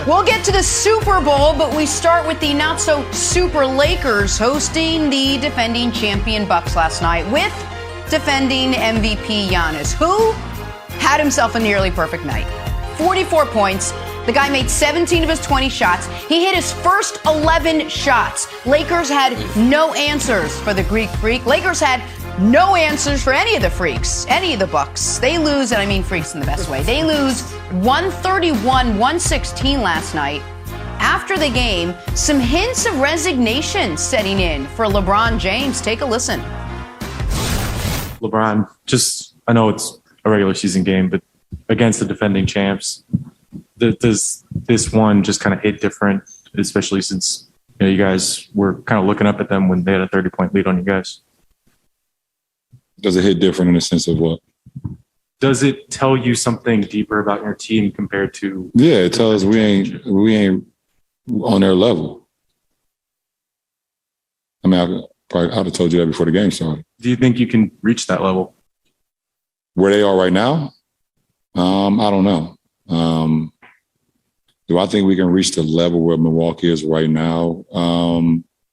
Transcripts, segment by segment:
We'll get to the Super Bowl, but we start with the not-so-super Lakers hosting the defending champion Bucks last night with defending MVP Giannis, who had himself a nearly perfect night. 44 points. The guy made 17 of his 20 shots. He hit his first 11 shots. Lakers had no answers for the Greek Freak. Lakers had no answers for any of the freaks, any of the Bucks. They lose, and I mean freaks in the best way. They lose 131-116 last night. After the game, some hints of resignation setting in for LeBron James. Take a listen. LeBron, I know it's a regular season game, but against the defending champs, does this one just kind of hit different, especially since you guys were kind of looking up at them when they had a 30-point lead on you guys? Does it hit different in the sense of what? Does it tell you something deeper about your team compared to? Yeah, it tells we ain't on their level. I mean, I'd have told you that before the game started. Do you think you can reach that level? Where they are right now? I don't know. Do I think we can reach the level where Milwaukee is right now?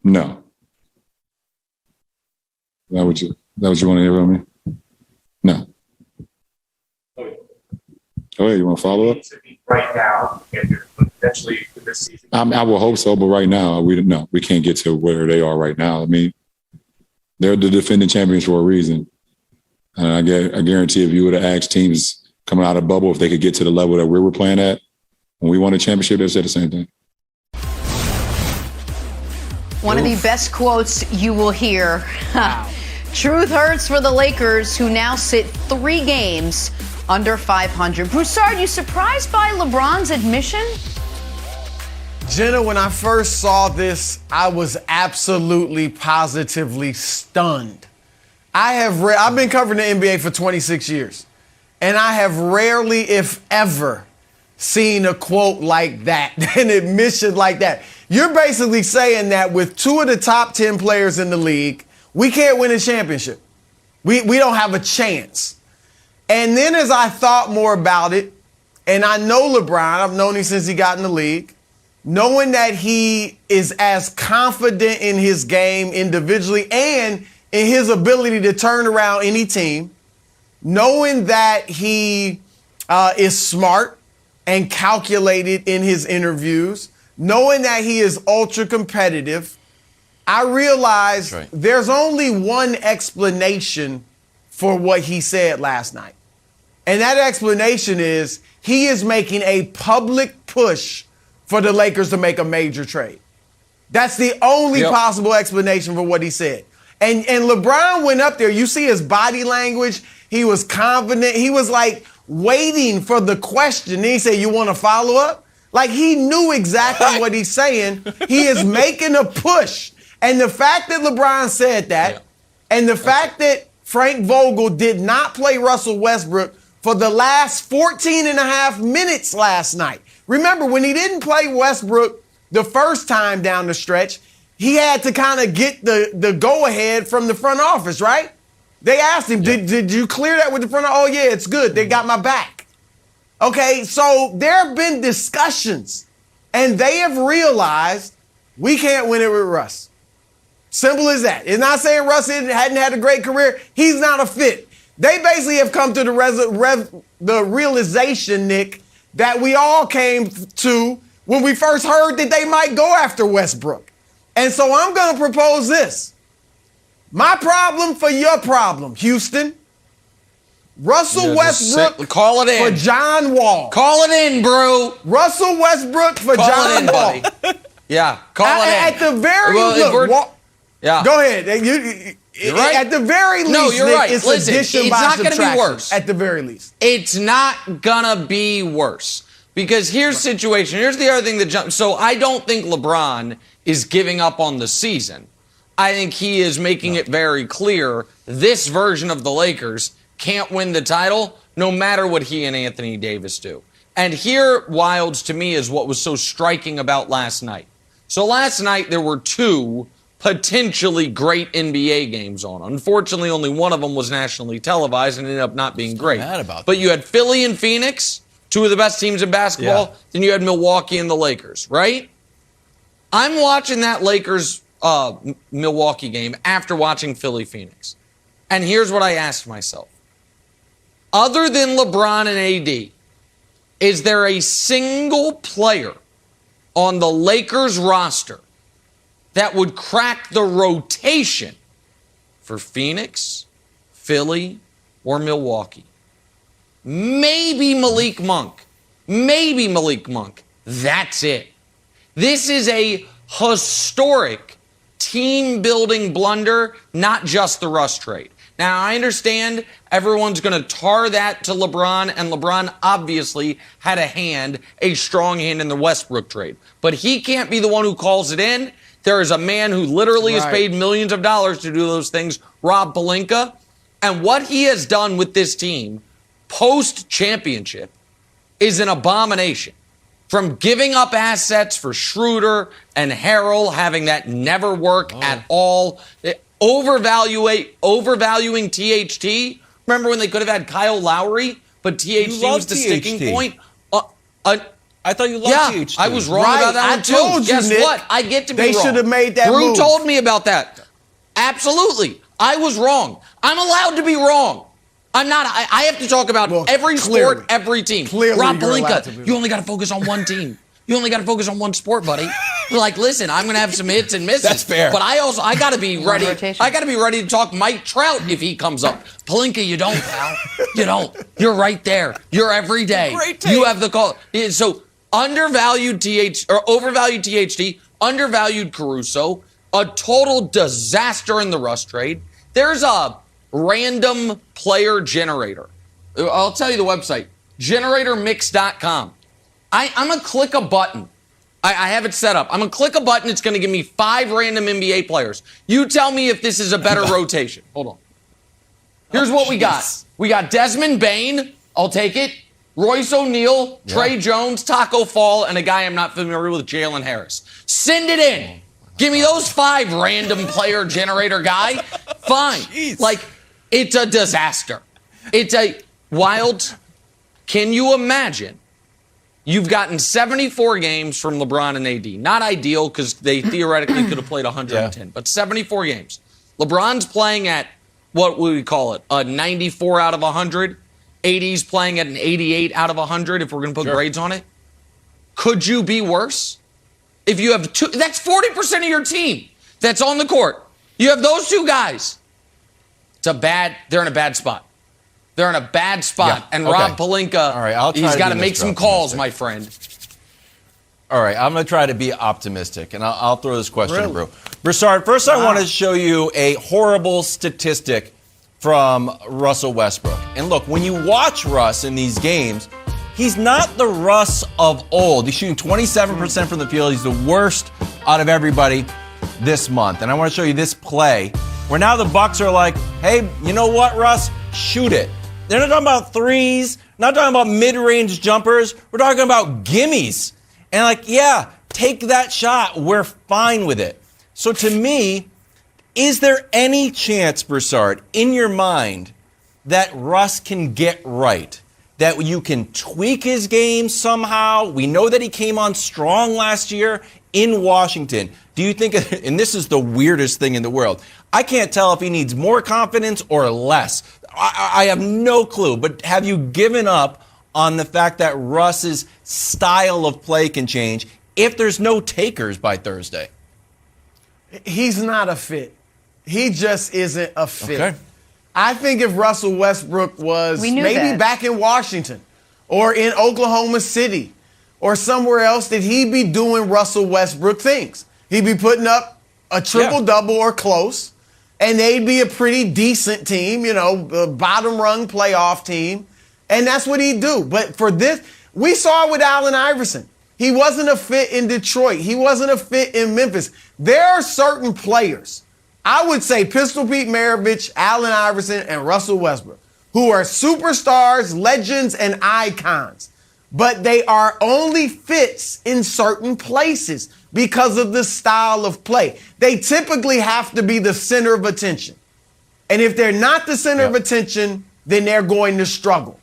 No. That what you want to hear from me? No. Oh, yeah, you want to follow up? Right now, potentially this season. I will hope so, but right now, we can't get to where they are right now. I mean, they're the defending champions for a reason. And I guarantee if you would have asked teams coming out of the bubble if they could get to the level that we were playing at when we won a championship, they said the same thing. One of the best quotes you will hear. Wow. Truth hurts for the Lakers, who now sit 3 games under 500. Broussard, you surprised by LeBron's admission? Jenna, when I first saw this, I was absolutely, positively stunned. I've been covering the NBA for 26 years, and I have rarely, if ever, seen a quote like that, an admission like that. You're basically saying that with 2 of the top 10 players in the league, we can't win a championship. We don't have a chance. And then as I thought more about it, and I know LeBron, I've known him since he got in the league, knowing that he is as confident in his game individually and in his ability to turn around any team, knowing that he is smart and calculated in his interviews, knowing that he is ultra competitive, I realized there's only one explanation for what he said last night. And that explanation is he is making a public push for the Lakers to make a major trade. That's the only possible explanation for what he said. And LeBron went up there. You see his body language. He was confident. He was like waiting for the question. Then he said, "You want to follow up?" Like he knew exactly what he's saying. He is making a push. And the fact that LeBron said that, and the fact that Frank Vogel did not play Russell Westbrook for the last 14 and a half minutes last night. Remember, when he didn't play Westbrook the first time down the stretch, he had to kind of get the go-ahead from the front office, right? They asked him, did you clear that with the front office? Oh, yeah, it's good. They got my back. Okay, so there have been discussions, and they have realized we can't win it with Russ. Simple as that. It's not saying Russ hadn't had a great career. He's not a fit. They basically have come to the realization, Nick, that we all came to when we first heard that they might go after Westbrook. And so I'm going to propose this. My problem for your problem, Houston. Russell Westbrook call it in. For John Wall. Call it in, bro. Russell Westbrook for call John it in, Wall. Buddy. Yeah, call it in. At the very yeah. Go ahead. You're right. At the very least, no, you're Nick, right. It's Listen, addition it's by not going to be subtraction, worse. At the very least. It's not going to be worse. Because here's the situation. Here's the other thing that jumps. So I don't think LeBron is giving up on the season. I think he is making it very clear this version of the Lakers can't win the title no matter what he and Anthony Davis do. And here, Wilds, to me, is what was so striking about last night. So last night, there were 2 potentially great NBA games on. Unfortunately, only one of them was nationally televised and ended up not being great. Mad about that. But you had Philly and Phoenix, two of the best teams in basketball. Yeah. Then you had Milwaukee and the Lakers, right? I'm watching that Lakers Milwaukee game after watching Philly Phoenix. And here's what I asked myself. Other than LeBron and AD, is there a single player on the Lakers roster that would crack the rotation for Phoenix, Philly, or Milwaukee? Maybe Malik Monk. Maybe Malik Monk. That's it. This is a historic team-building blunder, not just the Russ trade. Now, I understand everyone's going to tar that to LeBron, and LeBron obviously had a strong hand in the Westbrook trade. But he can't be the one who calls it in. There is a man who literally is paid millions of dollars to do those things, Rob Pelinka. And what he has done with this team post-championship is an abomination. From giving up assets for Schroeder and Harrell, having that never work at all, overvaluing THT. Remember when they could have had Kyle Lowry, but THT was the sticking point? I thought you loved THT. I was wrong about that one too. Told you, Guess Nick, what? I get to be they wrong. should have made that Brew move. told me about that. Absolutely. I was wrong. I'm allowed to be wrong. I'm not. I have to talk about every sport, every team. Clearly, Rob you're allowed to be Pelinka, wrong. you only got to focus on one team. You only got to focus on one sport, buddy. Like, listen, I'm going to have some hits and misses. That's fair. But I got to be ready. rotation. I got to be ready to talk Mike Trout if he comes up. Pelinka, you don't, pal. You don't. You're right there. You're every day. Great take. You have the call. So overvalued THT, undervalued Caruso, a total disaster in the Russ trade. There's a random player generator. I'll tell you the website, generatormix.com. I'm going to click a button. I have it set up. I'm going to click a button. It's going to give me 5 random NBA players. You tell me if this is a better rotation. Hold on. Here's what we got. We got Desmond Bane. I'll take it. Royce O'Neal, Trey Jones, Taco Fall, and a guy I'm not familiar with, Jalen Harris. Send it in. Give me those 5 random player generator guy. Fine. Like, it's a disaster. It's a wild. Can you imagine? You've gotten 74 games from LeBron and AD. Not ideal because they theoretically could have played 110, but 74 games. LeBron's playing at, what would we call it, a 94 out of 100. AD's playing at an 88 out of 100 if we're going to put grades on it. Could you be worse? If you have two, that's 40% of your team that's on the court. You have those 2 guys. They're in a bad spot. They're in a bad spot. Yeah, and okay. Rob Pelinka, All right, I'll try he's to got to be make Mr. some calls, Optimistic. my friend. All right, I'm going to try to be optimistic, and I'll throw this question to Brew. Broussard, first I want to show you a horrible statistic from Russell Westbrook. And look, when you watch Russ in these games, he's not the Russ of old. He's shooting 27% from the field. He's the worst out of everybody this month. And I want to show you this play where now the Bucks are like, hey, you know what, Russ? Shoot it. They're not talking about threes, not talking about mid-range jumpers. We're talking about gimmies. And like, yeah, take that shot. We're fine with it. So to me, is there any chance, Broussard, in your mind that Russ can get right? That you can tweak his game somehow? We know that he came on strong last year in Washington. Do you think, and this is the weirdest thing in the world, I can't tell if he needs more confidence or less. I have no clue, but have you given up on the fact that Russ's style of play can change if there's no takers by Thursday? He's not a fit. He just isn't a fit. Okay. I think if Russell Westbrook was We knew maybe that. back in Washington or in Oklahoma City or somewhere else, that he'd be doing Russell Westbrook things. He'd be putting up a triple-double or close, and they'd be a pretty decent team, you know, a bottom-rung playoff team, and that's what he'd do. But for this, we saw it with Allen Iverson. He wasn't a fit in Detroit. He wasn't a fit in Memphis. There are certain players, I would say Pistol Pete Maravich, Allen Iverson, and Russell Westbrook, who are superstars, legends, and icons. But they are only fits in certain places because of the style of play. They typically have to be the center of attention. And if they're not the center of attention, then they're going to struggle.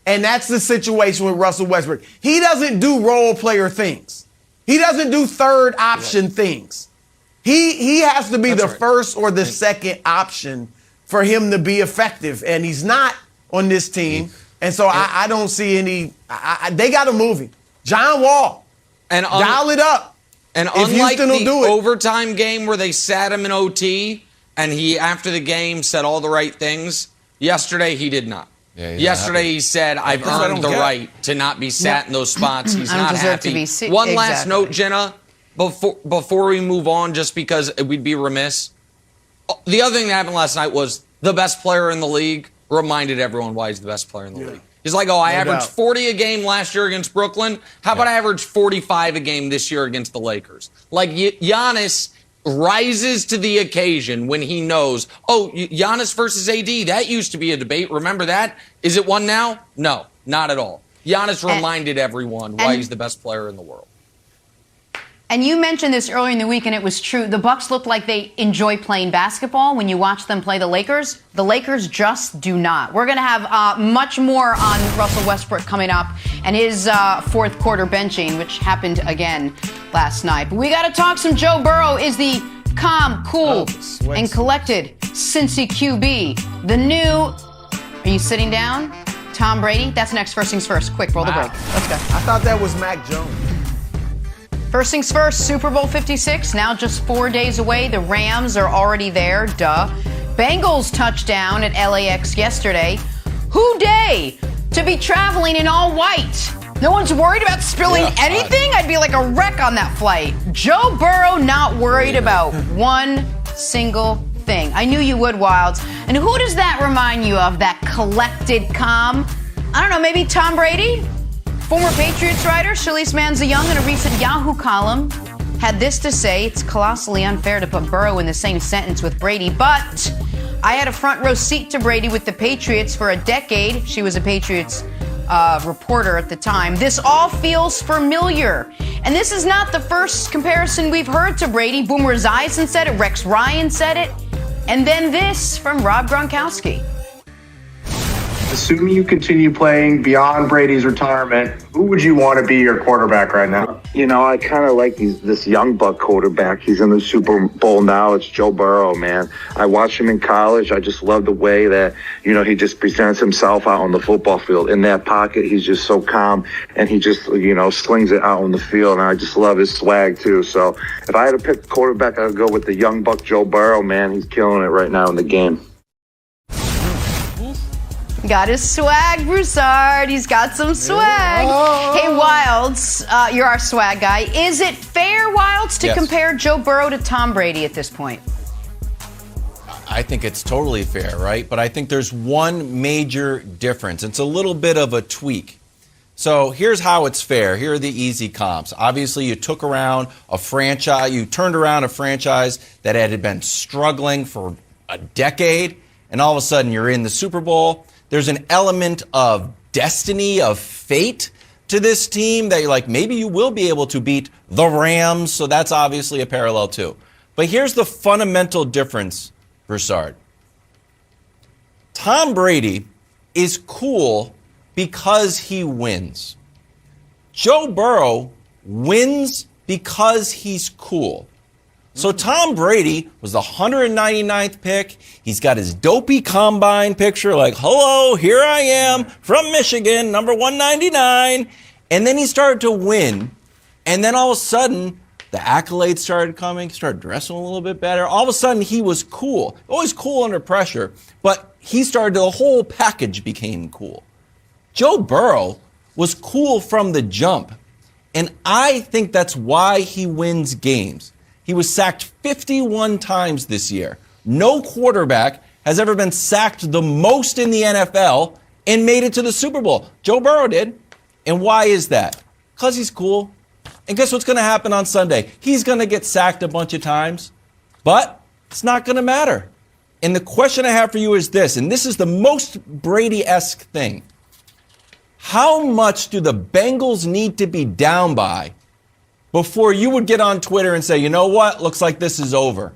And that's the situation with Russell Westbrook. He doesn't do role player things. He doesn't do third option things. He has to be the first or the second option for him to be effective. And he's not on this team. And so I don't see any they got to move him. John Wall. And dial it up. And unlike the overtime game where they sat him in OT and he, after the game, said all the right things, yesterday he did not. Yesterday he said, I've earned the right to not be sat in those spots. He's not happy. One last note, Jenna, before we move on, just because we'd be remiss. The other thing that happened last night was the best player in the league reminded everyone why he's the best player in the league. He's like, I averaged 40 a game last year against Brooklyn. How about I average 45 a game this year against the Lakers? Like, Giannis rises to the occasion when he knows, Giannis versus AD, that used to be a debate. Remember that? Is it one now? No, not at all. Giannis reminded everyone why he's the best player in the world. And you mentioned this earlier in the week, and it was true. The Bucks look like they enjoy playing basketball when you watch them play the Lakers. The Lakers just do not. We're going to have much more on Russell Westbrook coming up and his fourth quarter benching, which happened again last night. But we got to talk some Joe Burrow. Is the calm, cool, and collected Cincy QB the new? Are you sitting down? Tom Brady? That's next. First things first. Quick, roll the break. Let's go. I thought that was Mac Jones. First things first, Super Bowl 56, now just 4 days away. The Rams are already there, duh. Bengals touchdown at LAX yesterday. Who day to be traveling in all white? No one's worried about spilling anything? I'd be like a wreck on that flight. Joe Burrow not worried about one single thing. I knew you would, Wilds. And who does that remind you of, that collected calm? I don't know, maybe Tom Brady? Former Patriots writer Shalise Manza-Young in a recent Yahoo column had this to say: it's colossally unfair to put Burrow in the same sentence with Brady, but I had a front row seat to Brady with the Patriots for a decade. She was a Patriots reporter at the time. This all feels familiar. And this is not the first comparison we've heard to Brady. Boomer Esiason said it, Rex Ryan said it, and then this from Rob Gronkowski. Assuming you continue playing beyond Brady's retirement, who would you want to be your quarterback right now? You know, I kind of like this young buck quarterback. He's in the Super Bowl now. It's Joe Burrow, man. I watched him in college. I just love the way that, he just presents himself out on the football field. In that pocket, he's just so calm, and he just, slings it out on the field. And I just love his swag, too. So if I had to pick a quarterback, I would go with the young buck Joe Burrow, man. He's killing it right now in the game. Got his swag, Broussard. He's got some swag. Hey, Wilds, you're our swag guy. Is it fair, Wilds, to compare Joe Burrow to Tom Brady at this point? I think it's totally fair, right? But I think there's one major difference. It's a little bit of a tweak. So here's how it's fair. Here are the easy comps. Obviously, you turned around a franchise that had been struggling for a decade, and all of a sudden you're in the Super Bowl. There's an element of destiny, of fate to this team that you're like, maybe you will be able to beat the Rams. So that's obviously a parallel too. But here's the fundamental difference, Broussard. Tom Brady is cool because he wins. Joe Burrow wins because he's cool. So Tom Brady was the 199th pick. He's got his dopey combine picture like, hello, here I am from Michigan, number 199. And then he started to win. And then all of a sudden, the accolades started coming, started dressing a little bit better. All of a sudden, he was cool. Always cool under pressure. But the whole package became cool. Joe Burrow was cool from the jump. And I think that's why he wins games. He was sacked 51 times this year. No quarterback has ever been sacked the most in the NFL and made it to the Super Bowl. Joe Burrow did. And why is that? Because he's cool. And guess what's going to happen on Sunday? He's going to get sacked a bunch of times, but it's not going to matter. And the question I have for you is this, and this is the most Brady-esque thing. How much do the Bengals need to be down by before you would get on Twitter and say, you know what, looks like this is over?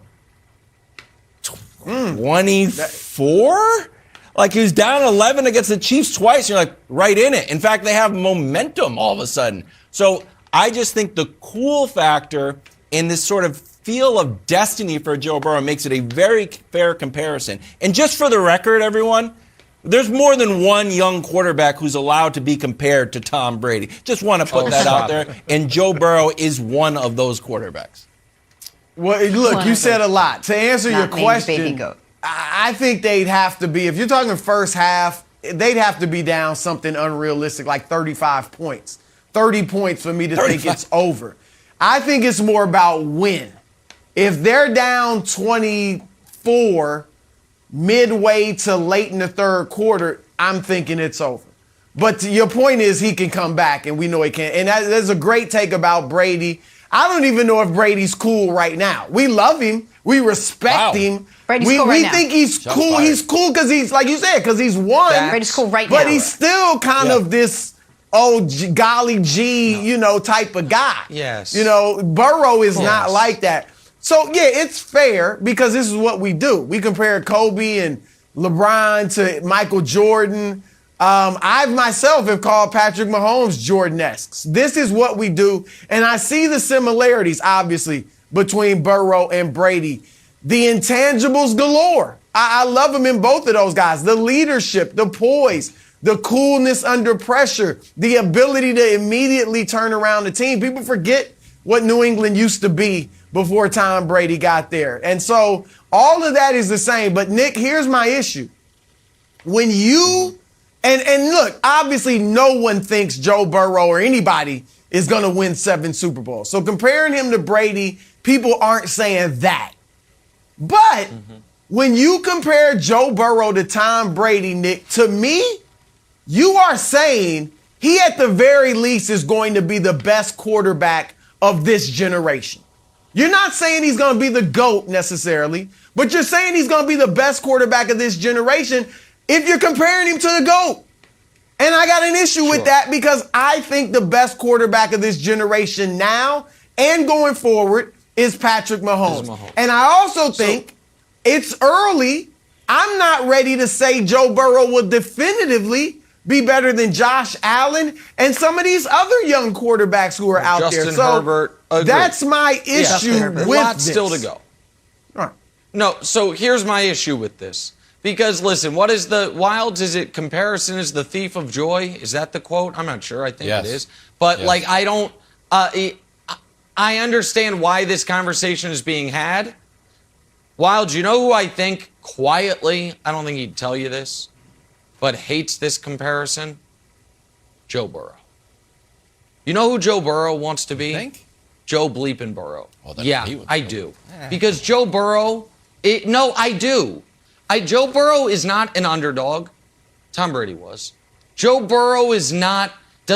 24? Like, he was down 11 against the Chiefs twice. You're like, right in it. In fact, they have momentum all of a sudden. So I just think the cool factor in this sort of feel of destiny for Joe Burrow makes it a very fair comparison. And just for the record, everyone, there's more than one young quarterback who's allowed to be compared to Tom Brady. Just want to put that out there. And Joe Burrow is one of those quarterbacks. Well, look, you said a lot. To answer your question, I think they'd have to be, if you're talking first half, they'd have to be down something unrealistic, like 35 points. 30 points for me to think it's over. I think it's more about when. If they're down 24 midway to late in the third quarter, I'm thinking it's over. But your point is he can come back, and we know he can. And there's a great take about Brady. I don't even know if Brady's cool right now. We love him. We respect him. Brady's cool right now. We think he's cool. Fired. He's cool because he's, like you said, because he's won. Brady's cool right now. But he's still kind of this golly gee, type of guy. Yes. Burrow is not like that. So, yeah, it's fair because this is what we do. We compare Kobe and LeBron to Michael Jordan. I myself have called Patrick Mahomes Jordan-esque. This is what we do. And I see the similarities, obviously, between Burrow and Brady. The intangibles galore. I love them in both of those guys. The leadership, the poise, the coolness under pressure, the ability to immediately turn around the team. People forget what New England used to be before Tom Brady got there. And so all of that is the same. But, Nick, here's my issue. When you, and look, obviously no one thinks Joe Burrow or anybody is going to win 7 Super Bowls. So comparing him to Brady, people aren't saying that. But when you compare Joe Burrow to Tom Brady, Nick, to me, you are saying he at the very least is going to be the best quarterback of this generation. You're not saying he's going to be the GOAT necessarily, but you're saying he's going to be the best quarterback of this generation if you're comparing him to the GOAT. And I got an issue with that because I think the best quarterback of this generation now and going forward is Patrick Mahomes. And I also think it's early. I'm not ready to say Joe Burrow will definitively be better than Josh Allen and some of these other young quarterbacks who are out there. Justin Herbert, that's my issue with Lots this. still to go. All right. No, so here's my issue with this. Because, listen, what is the Wilds? Is it comparison is the thief of joy? Is that the quote? I'm not sure. I think it is. But, I don't I understand why this conversation is being had. Wilds, you know who I think quietly, I don't think he'd tell you this, but hates this comparison? Joe Burrow. You know who Joe Burrow wants to be? Think? Joe bleeping Burrow. Oh, yeah, I do. Because Joe Burrow, I do. Joe Burrow is not an underdog. Tom Brady was. Joe Burrow does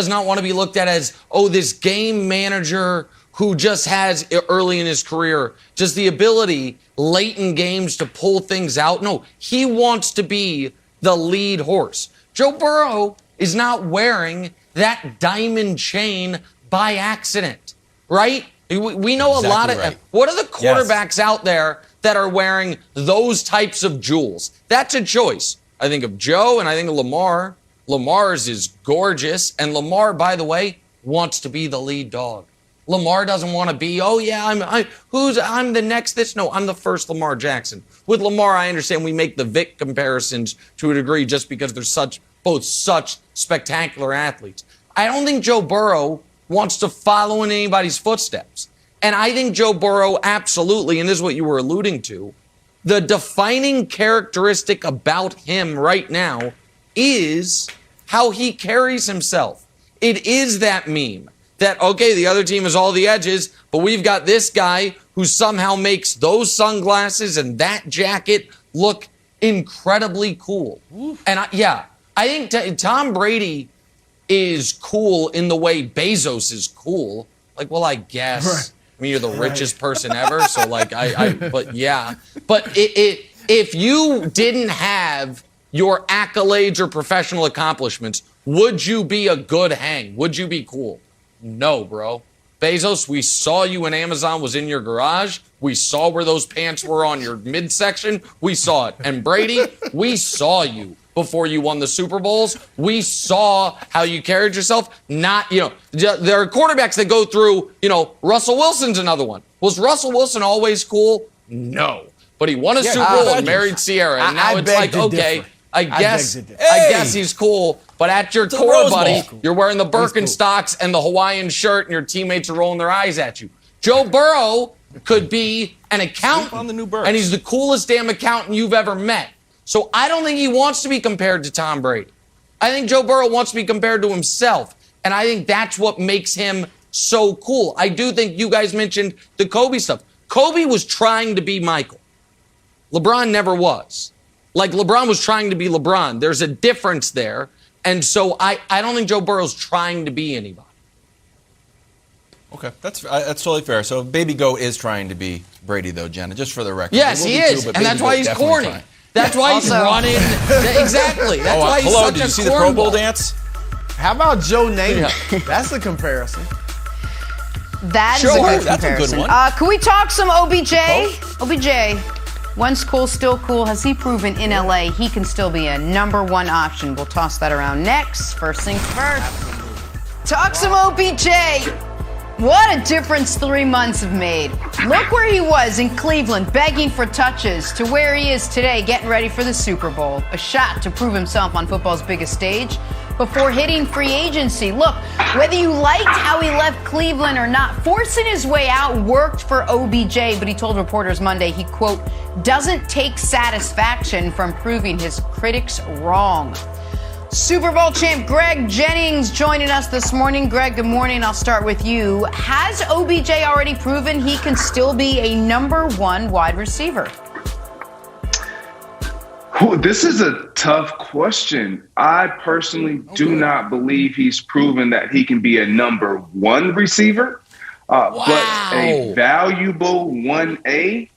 not want to be looked at as, this game manager who just has, early in his career, just the ability late in games to pull things out. No, he wants to be the lead horse. Joe Burrow is not wearing that diamond chain by accident, right? We know a lot of what are the quarterbacks out there that are wearing those types of jewels? That's a choice. I think of Joe and I think of Lamar. Lamar's is gorgeous, and Lamar, by the way, wants to be the lead dog. Lamar doesn't want to be, I'm the next this. No, I'm the first Lamar Jackson. With Lamar, I understand we make the Vic comparisons to a degree just because they're both such spectacular athletes. I don't think Joe Burrow wants to follow in anybody's footsteps. And I think Joe Burrow absolutely, and this is what you were alluding to, the defining characteristic about him right now is how he carries himself. It is that meme that, the other team is all the edges, but we've got this guy who somehow makes those sunglasses and that jacket look incredibly cool. Oof. And I think Tom Brady is cool in the way Bezos is cool. I guess. Right. I mean, you're the richest person ever, so but yeah. But if you didn't have your accolades or professional accomplishments, would you be a good hang? Would you be cool? No, bro. Bezos, we saw you when Amazon was in your garage. We saw where those pants were on your midsection. We saw it. And Brady, we saw you before you won the Super Bowls. We saw how you carried yourself. Not, there are quarterbacks that go through, Russell Wilson's another one. Was Russell Wilson always cool? No. But he won a Super Bowl and married Sierra. And now it's like, okay, I guess he's cool. But at your core, buddy, you're wearing the Birkenstocks and the Hawaiian shirt, and your teammates are rolling their eyes at you. Joe Burrow could be an accountant, on the new and he's the coolest damn accountant you've ever met. So I don't think he wants to be compared to Tom Brady. I think Joe Burrow wants to be compared to himself, and I think that's what makes him so cool. I do think you guys mentioned the Kobe stuff. Kobe was trying to be Michael. LeBron never was. Like, LeBron was trying to be LeBron. There's a difference there. And so I don't think Joe Burrow's trying to be anybody. Okay, that's totally fair. So Baby Goat is trying to be Brady, though, Jenna, just for the record. Yes, he is, and that's why he's corny. That's why he's running. Exactly. That's why he's such a did you see the Pro Bowl dance? How about Joe Namath? That's the comparison. That is a good That's comparison. a good one. Can we talk some OBJ? OBJ, once cool, still cool. Has he proven in LA he can still be a number one option? We'll toss that around next. First things first. Talk some OBJ. What a difference 3 months have made. Look where he was in Cleveland, begging for touches, to where he is today, getting ready for the Super Bowl. A shot to prove himself on football's biggest stage before hitting free agency. Look, whether you liked how he left Cleveland or not, forcing his way out worked for OBJ, but he told reporters Monday he, quote, doesn't take satisfaction from proving his critics wrong. Super Bowl champ Greg Jennings joining us this morning. Greg, good morning. I'll start with you. Has OBJ already proven he can still be a number one wide receiver? This is a tough question. I personally do not believe he's proven that he can be a number one receiver, but a valuable 1A,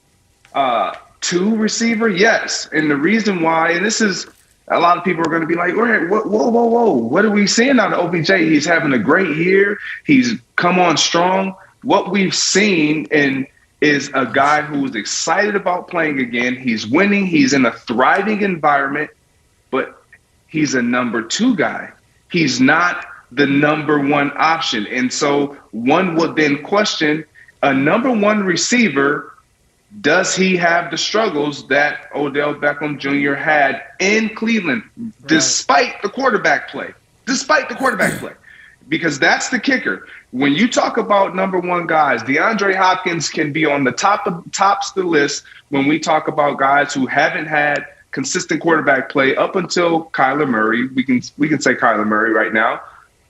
2 receiver, yes. And the reason why, and this is, a lot of people are going to be like, whoa. What are we seeing out of OBJ? He's having a great year. He's come on strong. What we've seen is a guy who's excited about playing again. He's winning. He's in a thriving environment, but he's a number 2 guy. He's not the number 1 option. And so one would then question, a number 1 receiver, does he have the struggles that Odell Beckham Jr. had in Cleveland, despite the quarterback play? Because that's the kicker. When you talk about number 1 guys, DeAndre Hopkins can be on the tops of the list when we talk about guys who haven't had consistent quarterback play up until Kyler Murray. We can say Kyler Murray right now,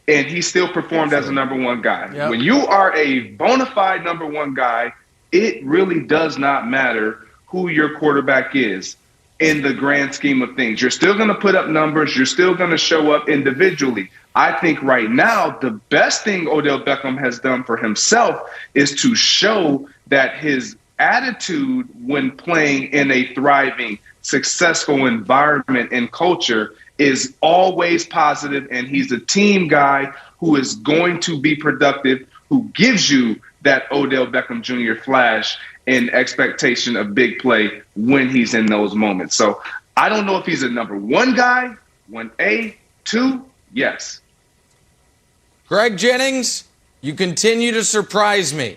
and he still performed as a number 1 guy. Yep. When you are a bona fide number 1 guy, it really does not matter who your quarterback is in the grand scheme of things. You're still going to put up numbers. You're still going to show up individually. I think right now the best thing Odell Beckham has done for himself is to show that his attitude when playing in a thriving, successful environment and culture is always positive, and he's a team guy who is going to be productive, who gives you that Odell Beckham Jr. flash and expectation of big play when he's in those moments. So I don't know if he's a number 1 guy, 1A, 2, yes. Greg Jennings, you continue to surprise me.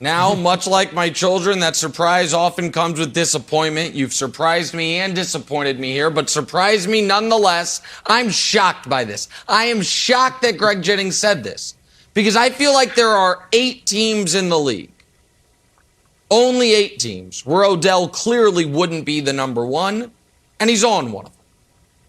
Now, much like my children, that surprise often comes with disappointment. You've surprised me and disappointed me here, but surprised me nonetheless. I'm shocked by this. I am shocked that Greg Jennings said this, because I feel like there are 8 teams in the league, only 8 teams, where Odell clearly wouldn't be the number 1, and he's on one of them.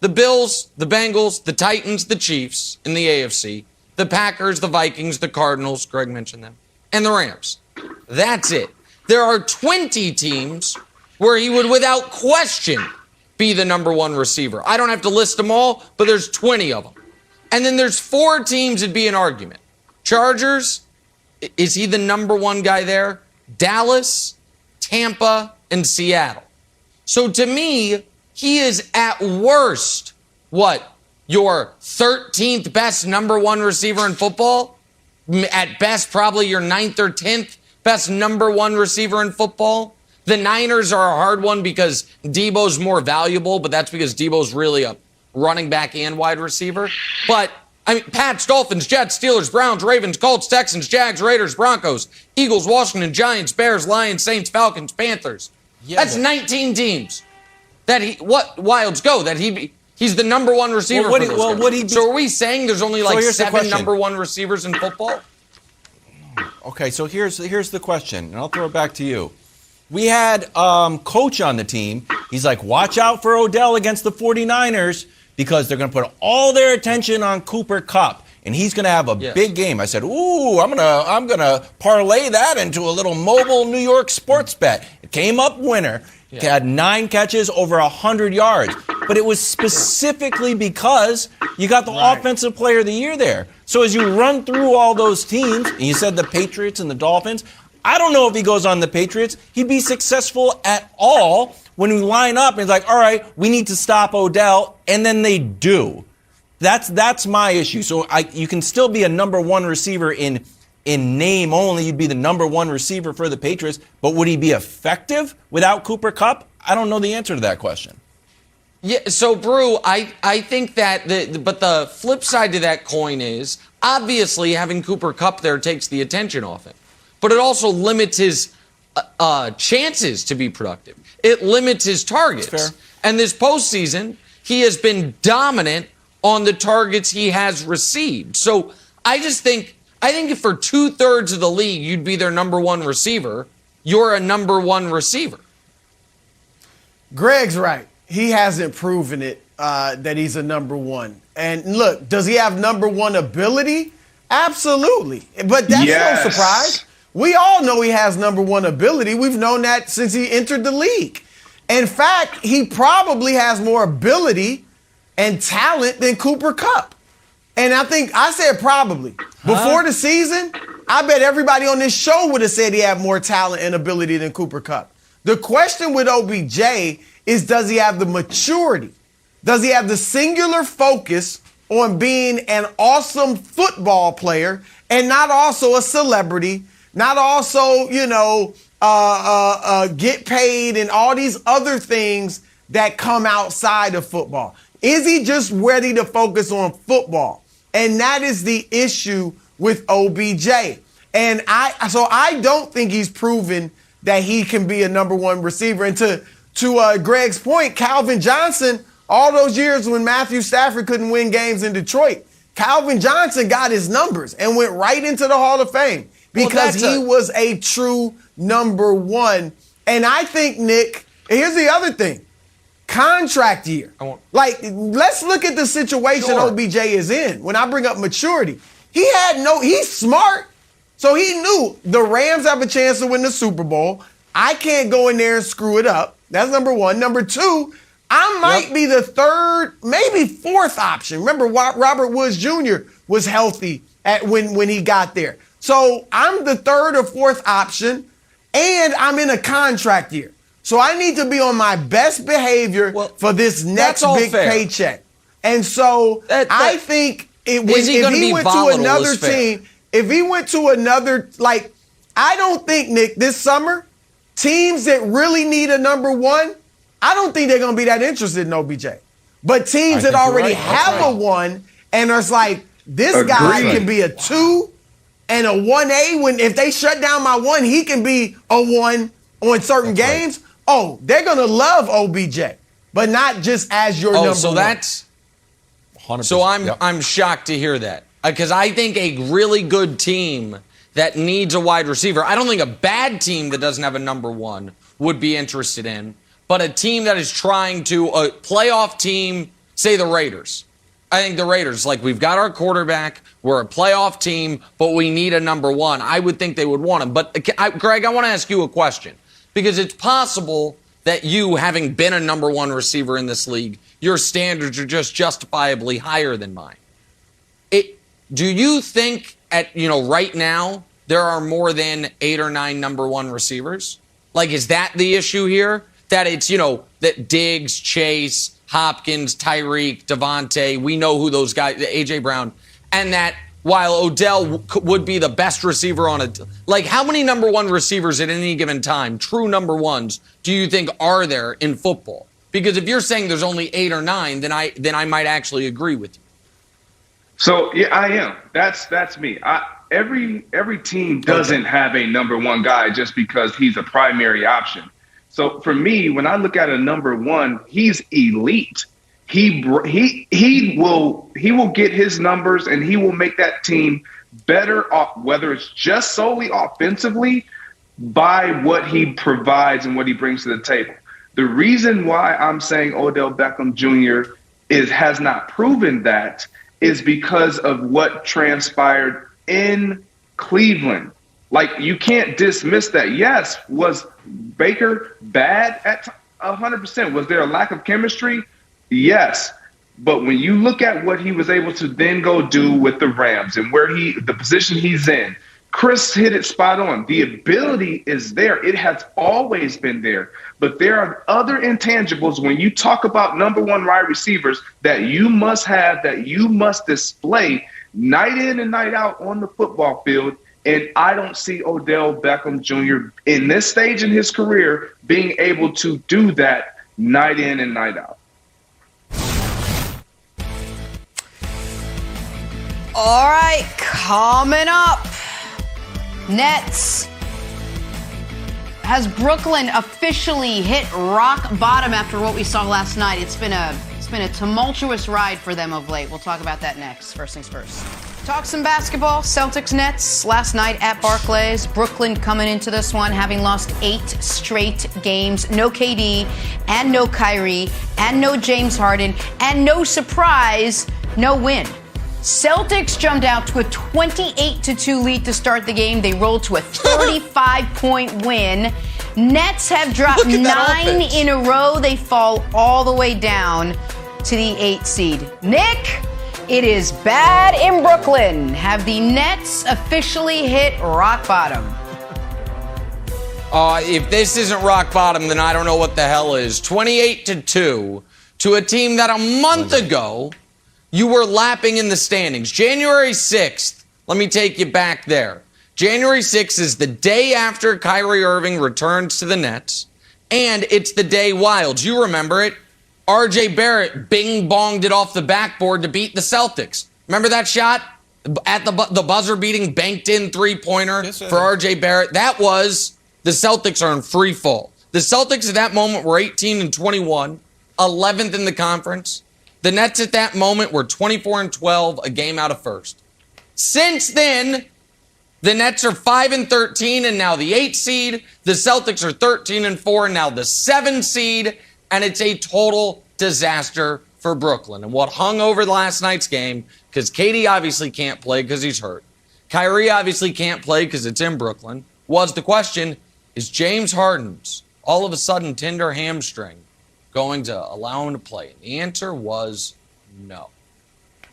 The Bills, the Bengals, the Titans, the Chiefs in the AFC, the Packers, the Vikings, the Cardinals, Greg mentioned them, and the Rams. That's it. There are 20 teams where he would, without question, be the number 1 receiver. I don't have to list them all, but there's 20 of them. And then there's 4 teams that'd be an argument. Chargers, is he the number 1 guy there? Dallas, Tampa, and Seattle. So to me, he is at worst, your 13th best number 1 receiver in football? At best, probably your 9th or 10th best number 1 receiver in football? The Niners are a hard one because Debo's more valuable, but that's because Debo's really a running back and wide receiver. But, I mean, Pats, Dolphins, Jets, Steelers, Browns, Ravens, Colts, Texans, Jags, Raiders, Broncos, Eagles, Washington, Giants, Bears, Lions, Saints, Falcons, Panthers. Yeah, that's 19 teams. Wilds go, that he's the number one receiver for those guys. So are we saying there's only like 7 number one receivers in football? Okay, so here's the question, and I'll throw it back to you. We had Coach on the team. He's like, watch out for Odell against the 49ers because they're going to put all their attention on Cooper Kupp, and he's going to have a big game. I said, ooh, I'm gonna parlay that into a little mobile New York sports bet. It came up winner. He had 9 catches, over 100 yards. But it was specifically because you got the offensive player of the year there. So as you run through all those teams, and you said the Patriots and the Dolphins, I don't know if he goes on the Patriots, he'd be successful at all when we line up and it's like, all right, we need to stop Odell, and then they do. That's my issue. So you can still be a number one receiver in name only. You'd be the number one receiver for the Patriots, but would he be effective without Cooper Kupp? I don't know the answer to that question. Yeah, so Brew, I think that but the flip side to that coin is obviously having Cooper Kupp there takes the attention off him, but it also limits his chances to be productive. It limits his targets. That's fair. And this postseason, he has been dominant on the targets he has received. So I think if for 2/3 of the league you'd be their number one receiver, you're a number one receiver. Greg's right. He hasn't proven it that he's a number one. And look, does he have number one ability? Absolutely. But that's no surprise. We all know he has number one ability. We've known that since he entered the league. In fact, he probably has more ability and talent than Cooper Kupp. And I said probably. Before the season, I bet everybody on this show would have said he had more talent and ability than Cooper Kupp. The question with OBJ is, does he have the maturity? Does he have the singular focus on being an awesome football player and not also a celebrity, not also, get paid and all these other things that come outside of football? Is he just ready to focus on football? And that is the issue with OBJ. And I don't think he's proven that he can be a number one receiver. And to Greg's point, Calvin Johnson, all those years when Matthew Stafford couldn't win games in Detroit, Calvin Johnson got his numbers and went right into the Hall of Fame because he was a true number one. And I think, Nick, here's the other thing. Contract year. Let's look at the situation OBJ is in. When I bring up maturity, he's smart. So he knew the Rams have a chance to win the Super Bowl. I can't go in there and screw it up. That's number one. Number two, I might be the third, maybe fourth option. Remember, Robert Woods Jr. was healthy when he got there. So I'm the third or fourth option, and I'm in a contract year. So I need to be on my best behavior for this next big paycheck. And so I think if he went to another team, if he went to another, I don't think, Nick, this summer, teams that really need a number one, I don't think they're going to be that interested in OBJ. But teams that already have a one and are like, this guy can be a 2 and a 1A. If they shut down my 1, he can be a 1 on certain games. Oh, they're going to love OBJ, but not just as your number so one. That's 100%. So I'm shocked to hear that because I think a really good team that needs a wide receiver, I don't think a bad team that doesn't have a number one would be interested in, but a team that is trying to, a playoff team, say the Raiders. I think the Raiders, we've got our quarterback, we're a playoff team, but we need a number one. I would think they would want him. But Greg, I want to ask you a question. Because it's possible that you, having been a number one receiver in this league, your standards are just justifiably higher than mine. Do you think right now there are more than 8 or 9 number one receivers? Is that the issue here? That it's, that Diggs, Chase, Hopkins, Tyreek, Devontae, we know who those guys, A.J. Brown, and that while Odell would be the best receiver on how many number one receivers at any given time, true number ones, do you think are there in football? Because if you're saying there's only 8 or 9, then I might actually agree with you. So yeah, I am. That's me. Every team doesn't have a number one guy just because he's a primary option. So for me, when I look at a number one, he's elite. He will get his numbers and he will make that team better off, whether it's just solely offensively, by what he provides and what he brings to the table. The reason why I'm saying Odell Beckham Jr. has not proven that is because of what transpired in Cleveland. Like, you can't dismiss that. Yes, was Baker bad at 100%? Was there a lack of chemistry? Yes. But when you look at what he was able to then go do with the Rams and the position he's in, Chris hit it spot on. The ability is there. It has always been there. But there are other intangibles when you talk about number one wide receivers that you must have, that you must display night in and night out on the football field. And I don't see Odell Beckham Jr. in this stage in his career being able to do that night in and night out. All right, coming up. Nets. Has Brooklyn officially hit rock bottom after what we saw last night? It's been a tumultuous ride for them of late. We'll talk about that next. First things first. Talk some basketball. Celtics Nets last night at Barclays. Brooklyn coming into this one having lost 8 straight games. No KD and no Kyrie and no James Harden and no surprise, no win. Celtics jumped out to a 28-2 lead to start the game. They rolled to a 35-point win. Nets have dropped 9 in a row. They fall all the way down to the 8 seed. Nick, it is bad in Brooklyn. Have the Nets officially hit rock bottom? If this isn't rock bottom, then I don't know what the hell is. 28-2 to a team that a month ago you were lapping in the standings. January 6th, let me take you back there. January 6th is the day after Kyrie Irving returns to the Nets, and it's the day Wilds. You remember it. RJ Barrett bing-bonged it off the backboard to beat the Celtics. Remember that shot? At the buzzer-beating, banked-in three-pointer for RJ Barrett? That was the Celtics are in free fall. The Celtics at that moment were 18-21, 11th in the conference. The Nets at that moment were 24-12, a game out of first. Since then, the Nets are 5-13 and now the 8 seed. The Celtics are 13-4 and now the 7 seed. And it's a total disaster for Brooklyn. And what hung over last night's game, because KD obviously can't play because he's hurt. Kyrie obviously can't play because it's in Brooklyn. Was the question, is James Harden's all of a sudden tender hamstring going to allow him to play? And the answer was no.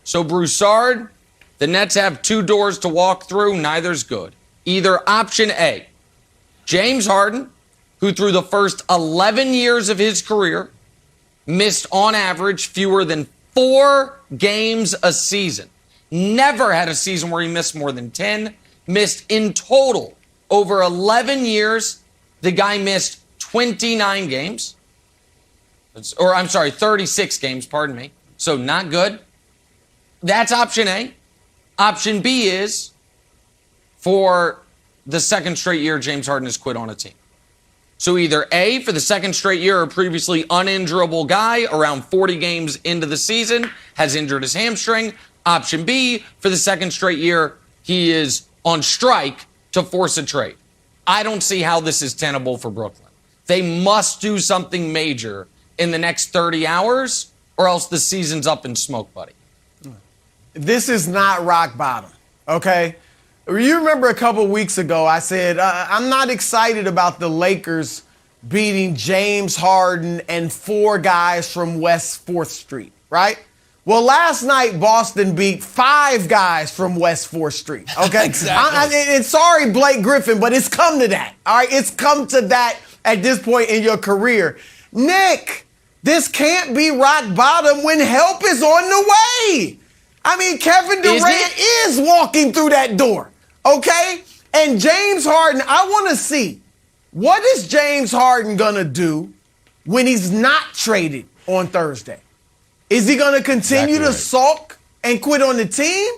So Broussard, the Nets have 2 doors to walk through. Neither's good. Either option A, James Harden, who through the first 11 years of his career missed on average fewer than 4 games a season. Never had a season where he missed more than 10. Missed in total over 11 years. The guy missed 29 games. Or I'm sorry, 36 games, pardon me. So not good. That's option A. Option B is for the second straight year James Harden has quit on a team. So either A, for the second straight year, a previously uninjurable guy around 40 games into the season has injured his hamstring. Option B, for the second straight year, he is on strike to force a trade. I don't see how this is tenable for Brooklyn. They must do something major in the next 30 hours or else the season's up in smoke, buddy. This is not rock bottom, okay? You remember a couple weeks ago I said, I'm not excited about the Lakers beating James Harden and 4 guys from West 4th Street, right? Well, last night, Boston beat 5 guys from West 4th Street, okay? Exactly. And sorry, Blake Griffin, but it's come to that, all right? It's come to that at this point in your career. Nick, this can't be rock bottom when help is on the way. I mean, Kevin Durant is walking through that door. Okay? And James Harden, I want to see, what is James Harden going to do when he's not traded on Thursday? Is he going to continue to sulk and quit on the team?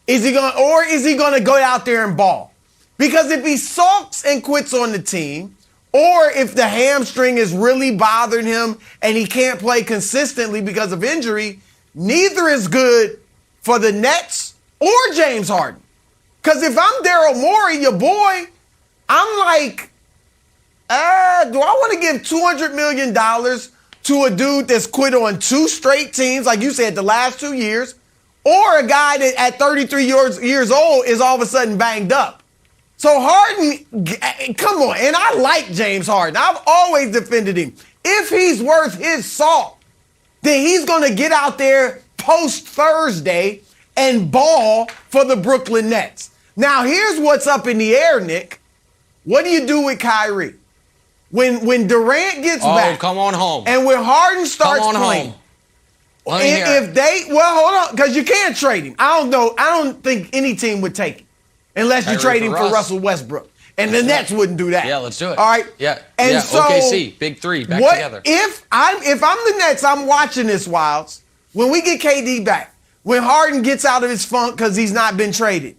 Is he going to go out there and ball? Because if he sulks and quits on the team, or if the hamstring is really bothering him and he can't play consistently because of injury, neither is good for the Nets or James Harden. Because if I'm Daryl Morey, your boy, I'm like, do I want to give $200 million to a dude that's quit on 2 straight teams, like you said, the last 2 years, or a guy that at 33 years old is all of a sudden banged up? So Harden, come on, and I like James Harden. I've always defended him. If he's worth his salt, then he's going to get out there post-Thursday and ball for the Brooklyn Nets. Now, here's what's up in the air, Nick. What do you do with Kyrie? When Durant gets back. Come on home. And when Harden starts playing. Hold on, because you can't trade him. I don't think any team would take him unless you trade him for Russell Westbrook. And the Nets wouldn't do that. Yeah, let's do it. All right? Yeah. And so, OKC, big 3, back together. If I'm the Nets, I'm watching this, Wilds. When we get KD back, when Harden gets out of his funk because he's not been traded,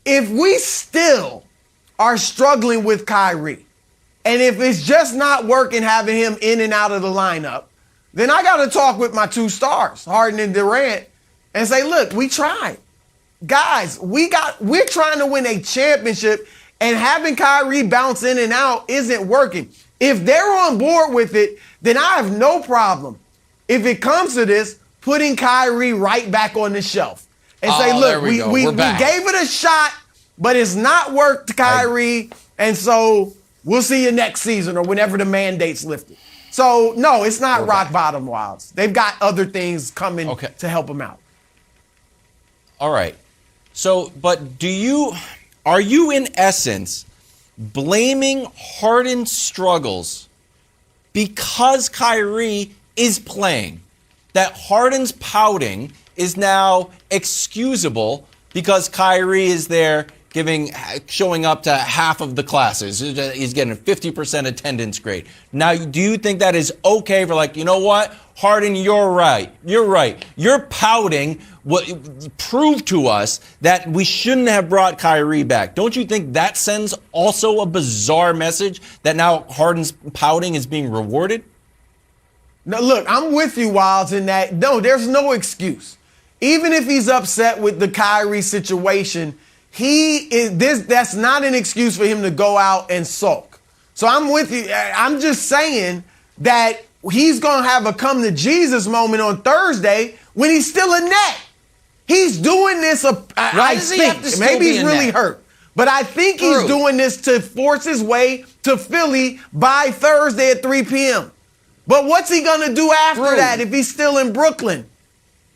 if we still are struggling with Kyrie, and if it's just not working having him in and out of the lineup, then I got to talk with my 2 stars, Harden and Durant, and say, look, we tried. Guys, we're trying to win a championship, and having Kyrie bounce in and out isn't working. If they're on board with it, then I have no problem, if it comes to this, putting Kyrie right back on the shelf and say, look, we gave it a shot, but it's not worked, Kyrie, and so we'll see you next season or whenever the mandate's lifted. So, no, it's not rock bottom, Wilds. They've got other things coming to help them out. All right. So, but are you in essence blaming Harden's struggles because Kyrie is playing? That Harden's pouting is now excusable because Kyrie is there showing up to half of the classes. He's getting a 50% attendance grade. Now, do you think that is okay for, like, you know what? Harden, you're right. You're right. You're pouting. Prove to us that we shouldn't have brought Kyrie back. Don't you think that sends also a bizarre message that now Harden's pouting is being rewarded? No, look, I'm with you, Wilds, in that, no, there's no excuse. Even if he's upset with the Kyrie situation, that's not an excuse for him to go out and sulk. So I'm with you. I'm just saying that he's going to have a come to Jesus moment on Thursday when he's still a Net. He's doing this, I think. Maybe he's really hurt. But I think he's doing this to force his way to Philly by Thursday at 3 p.m. But what's he going to do after that if he's still in Brooklyn?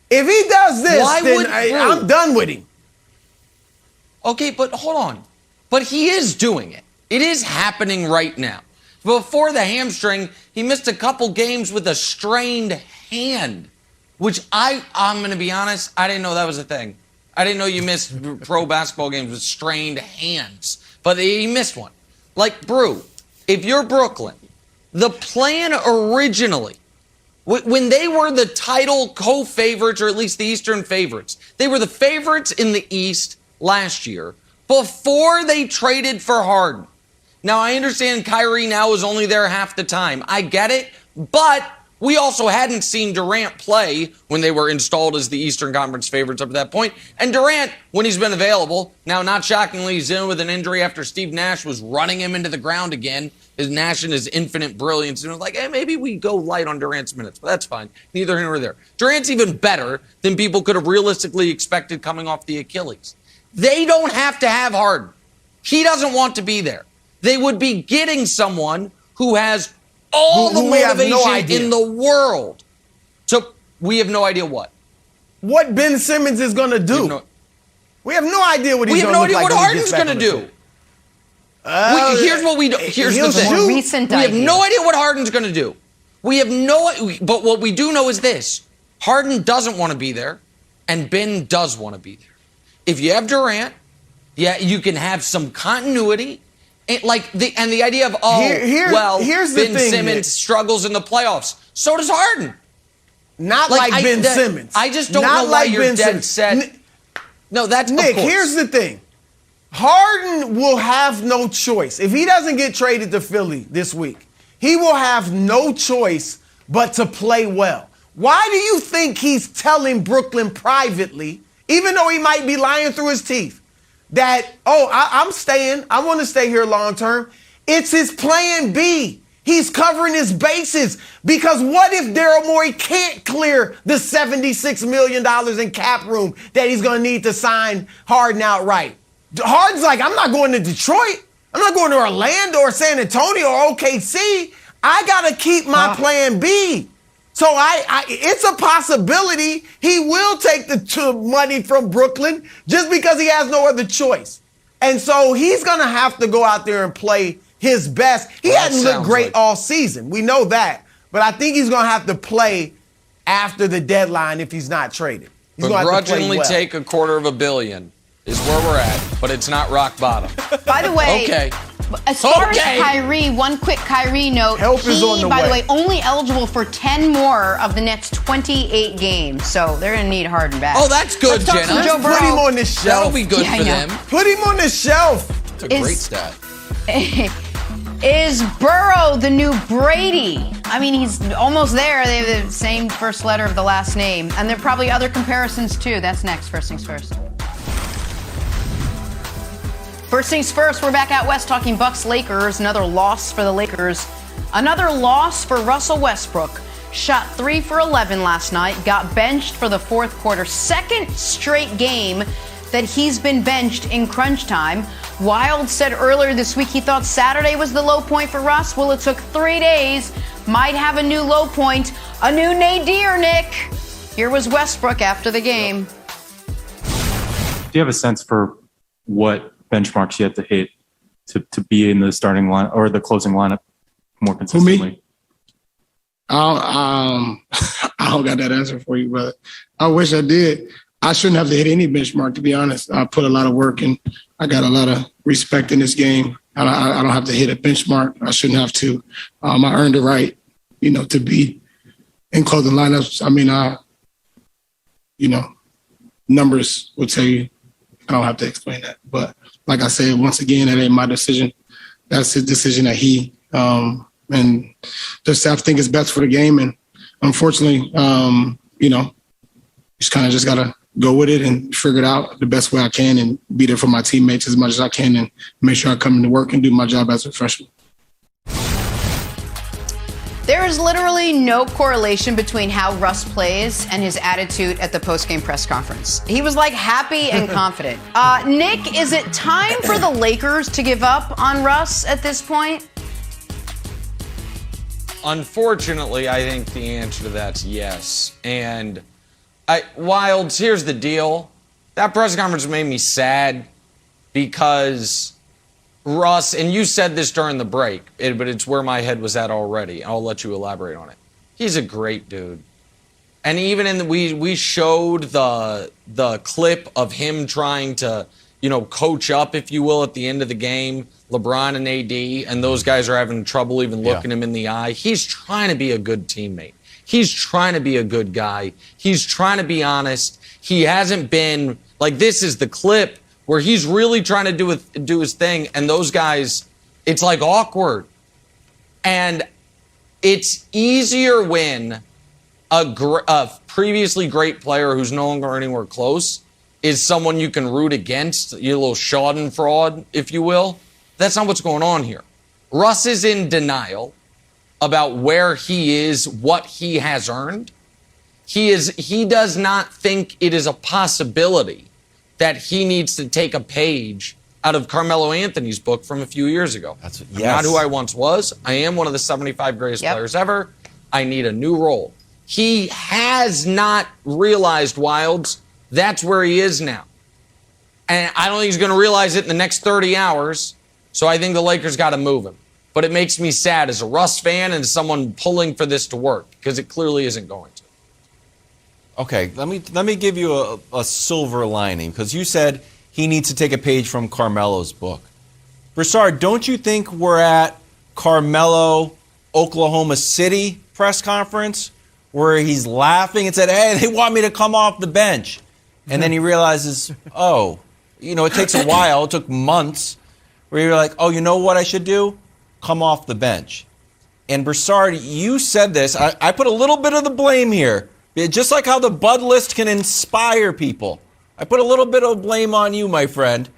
If he does this, I'm done with him. Okay, but hold on. But he is doing it. It is happening right now. Before the hamstring, he missed a couple games with a strained hand, which I'm going to be honest, I didn't know that was a thing. I didn't know you missed pro basketball games with strained hands. But he missed one. Like, Brew, if you're Brooklyn, the plan originally, when they were the title co-favorites, or at least the Eastern favorites, they were the favorites in the East last year before they traded for Harden. Now, I understand Kyrie now is only there half the time. I get it, but we also hadn't seen Durant play when they were installed as the Eastern Conference favorites up to that point. And Durant, when he's been available, now not shockingly, he's in with an injury after Steve Nash was running him into the ground again. His Nash and his infinite brilliance. And it was like, hey, maybe we go light on Durant's minutes, but that's fine. Neither here nor there. Durant's even better than people could have realistically expected coming off the Achilles. They don't have to have Harden. He doesn't want to be there. They would be getting someone who has all the motivation in the world. So we have no idea what. What Ben Simmons is going to do. We have no idea what he's going to do. We have no idea what Harden's going to do. Here's what we do. Here's the thing. We have no idea what Harden's going to do. But what we do know is this. Harden doesn't want to be there, and Ben does want to be there. If you have Durant, yeah, you can have some continuity the idea of here's the Ben thing, Simmons Nick. struggles in the playoffs. So does Harden. Not like Ben Simmons. I just don't Not know why like you're Ben dead Simmons. set. No, that's Nick. of course. Here's the thing. Harden will have no choice. If he doesn't get traded to Philly this week, he will have no choice but to play well. Why do you think he's telling Brooklyn privately, even though he might be lying through his teeth, that, I'm staying. I want to stay here long term. It's his plan B. He's covering his bases because what if Daryl Morey can't clear the $76 million in cap room that he's going to need to sign Harden outright? Harden's like, I'm not going to Detroit. I'm not going to Orlando or San Antonio or OKC. I got to keep my plan B. So it's a possibility he will take the money from Brooklyn just because he has no other choice. And so he's going to have to go out there and play his best. He hadn't looked great all season. We know that. But I think he's going to have to play after the deadline if he's not traded. He's going to have to play well. Take $250 million is where we're at, but it's not rock bottom. By the way, as far as Kyrie, one quick Kyrie note. Help is on the by way. the way, only eligible for 10 more of the next 28 games. So they're going to need Harden back. Oh, that's good, Let's talk Jenna. some Joe Burrow. Put him on the shelf. That'll be good for them. Put him on the shelf. It's a great stat. Is Burrow the new Brady? I mean, he's almost there. They have the same first letter of the last name. And there are probably other comparisons, too. That's next. First things first. First things first, we're back out west talking Bucks-Lakers. Another loss for the Lakers. Another loss for Russell Westbrook. Shot 3 for 11 last night. Got benched for the fourth quarter. Second straight game that he's been benched in crunch time. Wild said earlier this week he thought Saturday was the low point for Russ. Well, it took 3 days. Might have a new low point. A new nadir, Nick. Here was Westbrook after the game. Do you have a sense for what benchmarks you have to hit to be in the starting line or the closing lineup more consistently? For me? I don't got that answer for you, brother. I wish I did. I shouldn't have to hit any benchmark, to be honest. I put a lot of work in. I got a lot of respect in this game. I don't have to hit a benchmark. I shouldn't have to. I earned the right, to be in closing lineups. I mean, numbers will tell you. I don't have to explain that. But like I said, once again, that ain't my decision. That's his decision that he and just I think it's best for the game. And unfortunately, just kind of just got to go with it and figure it out the best way I can and be there for my teammates as much as I can and make sure I come into work and do my job as a freshman. There is literally no correlation between how Russ plays and his attitude at the postgame press conference. He was like happy and confident. Nick, is it time for the Lakers to give up on Russ at this point? Unfortunately, I think the answer to that's yes. And Wilds, here's the deal. That press conference made me sad because Russ, and you said this during the break, but it's where my head was at already. I'll let you elaborate on it. He's a great dude. And even we showed the clip of him trying to, coach up, if you will, at the end of the game, LeBron and AD, and those guys are having trouble even looking him in the eye. He's trying to be a good teammate. He's trying to be a good guy. He's trying to be honest. He hasn't been, this is the clip where he's really trying to do his thing, and those guys, it's awkward. And it's easier when a previously great player who's no longer anywhere close is someone you can root against, your little schadenfreude, if you will. That's not what's going on here. Russ is in denial about where he is, what he has earned. He does not think it is a possibility that he needs to take a page out of Carmelo Anthony's book from a few years ago. I'm not who I once was. I am one of the 75 greatest players ever. I need a new role. He has not realized, Wilds, that's where he is now. And I don't think he's going to realize it in the next 30 hours. So I think the Lakers got to move him. But it makes me sad as a Russ fan and someone pulling for this to work because it clearly isn't going to. Okay, let me give you a silver lining because you said he needs to take a page from Carmelo's book. Broussard, don't you think we're at Carmelo, Oklahoma City press conference where he's laughing and said, hey, they want me to come off the bench. And then he realizes, it takes a while. It took months where you're like, you know what I should do? Come off the bench. And Broussard, you said this. I put a little bit of the blame here. Just like how the Bud list can inspire people. I put a little bit of blame on you, my friend.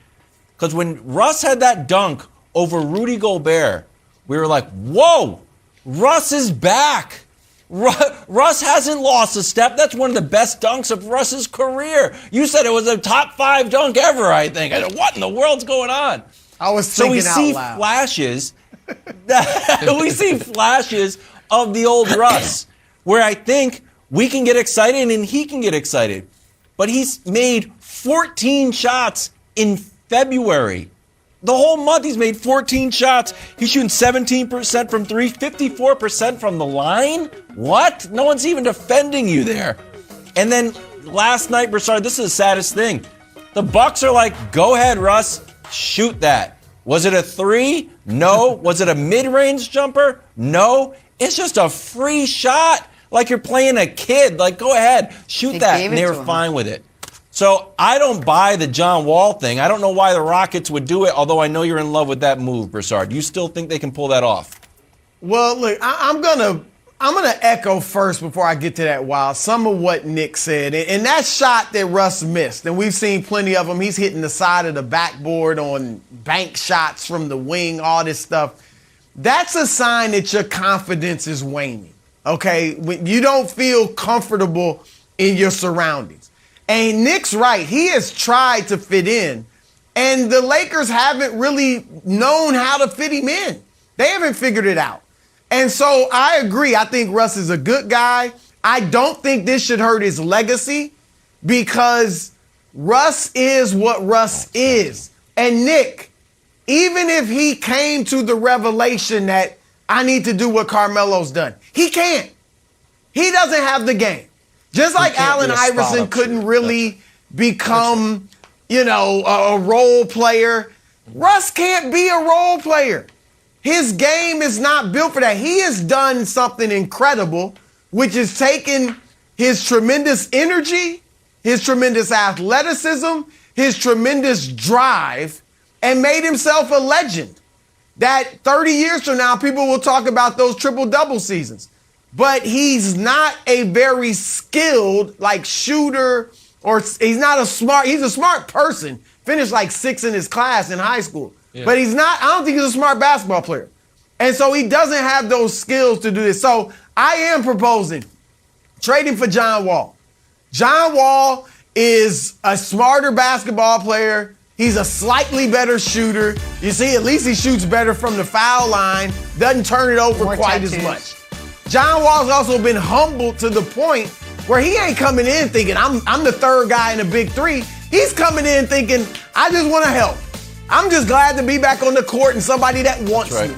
Because when Russ had that dunk over Rudy Gobert, we were like, whoa, Russ is back. Russ hasn't lost a step. That's one of the best dunks of Russ's career. You said it was a top 5 dunk ever, I think. I said, what in the world's going on? I was thinking out loud. We see flashes of the old Russ where I think we can get excited and he can get excited. But he's made 14 shots in February. The whole month he's made 14 shots. He's shooting 17% from 3, 54% from the line. What? No one's even defending you there. And then last night, Broussard, this is the saddest thing. The Bucks are like, go ahead, Russ, shoot that. Was it a 3? No. Was it a mid-range jumper? No. It's just a free shot. Like you're playing a kid. Like, go ahead, shoot that. And they were fine with it. So I don't buy the John Wall thing. I don't know why the Rockets would do it, although I know you're in love with that move, Broussard. You still think they can pull that off? Well, look, I'm gonna echo first before I get to that Wild some of what Nick said. And that shot that Russ missed, and we've seen plenty of them. He's hitting the side of the backboard on bank shots from the wing, all this stuff. That's a sign that your confidence is waning. Okay, when you don't feel comfortable in your surroundings. And Nick's right. He has tried to fit in, and the Lakers haven't really known how to fit him in. They haven't figured it out. And so I agree. I think Russ is a good guy. I don't think this should hurt his legacy because Russ is what Russ is. And Nick, even if he came to the revelation that I need to do what Carmelo's done, he can't. He doesn't have the game. Just like Allen Iverson couldn't really become, a role player, Russ can't be a role player. His game is not built for that. He has done something incredible, which is taken his tremendous energy, his tremendous athleticism, his tremendous drive, and made himself a legend. That 30 years from now, people will talk about those triple-double seasons. But he's not a very skilled shooter, or he's a smart person. Finished 6th in his class in high school. Yeah. But I don't think he's a smart basketball player. And so he doesn't have those skills to do this. So I am proposing trading for John Wall. John Wall is a smarter basketball player. He's a slightly better shooter. You see, at least he shoots better from the foul line, doesn't turn it over quite as much. John Wall's also been humbled to the point where he ain't coming in thinking, I'm the third guy in the big 3. He's coming in thinking, I just want to help. I'm just glad to be back on the court and somebody that wants me.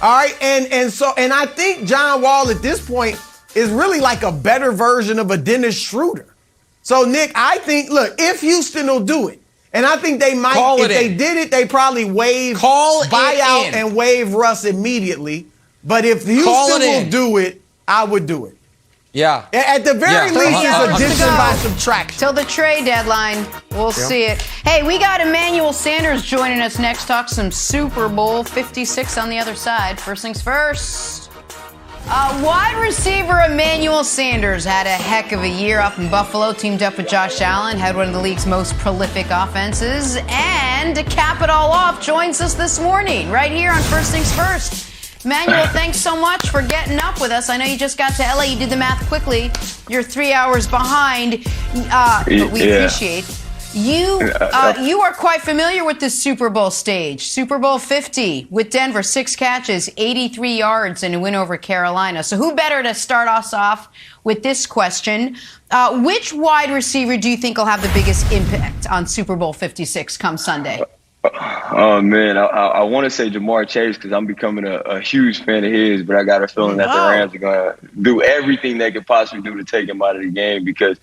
All right, and I think John Wall at this point is really like a better version of a Dennis Schroeder. So, Nick, I think, look, if Houston will do it, and I think they might, if they did it, they probably buy out and waive Russ immediately. But if Houston will do it, I would do it. Yeah. At the very least, it's addition by subtraction. Till the trade deadline, we'll see it. Hey, we got Emmanuel Sanders joining us next. Talk some Super Bowl 56 on the other side. First things first. Wide receiver Emmanuel Sanders had a heck of a year up in Buffalo. Teamed up with Josh Allen, had one of the league's most prolific offenses. And to cap it all off, joins us this morning right here on First Things First. Emmanuel, thanks so much for getting up with us. I know you just got to LA. You did the math quickly. You're 3 hours behind, but we appreciate you. You are quite familiar with the Super Bowl stage. Super Bowl 50 with Denver, 6 catches, 83 yards, and a win over Carolina. So who better to start us off with this question? Which wide receiver do you think will have the biggest impact on Super Bowl 56 come Sunday? Oh, man, I want to say Jamar Chase because I'm becoming a huge fan of his, but I got a feeling that the Rams are going to do everything they could possibly do to take him out of the game because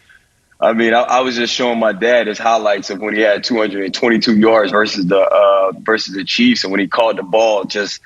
I mean, I was just showing my dad his highlights of when he had 222 yards versus the Chiefs, and when he caught the ball, just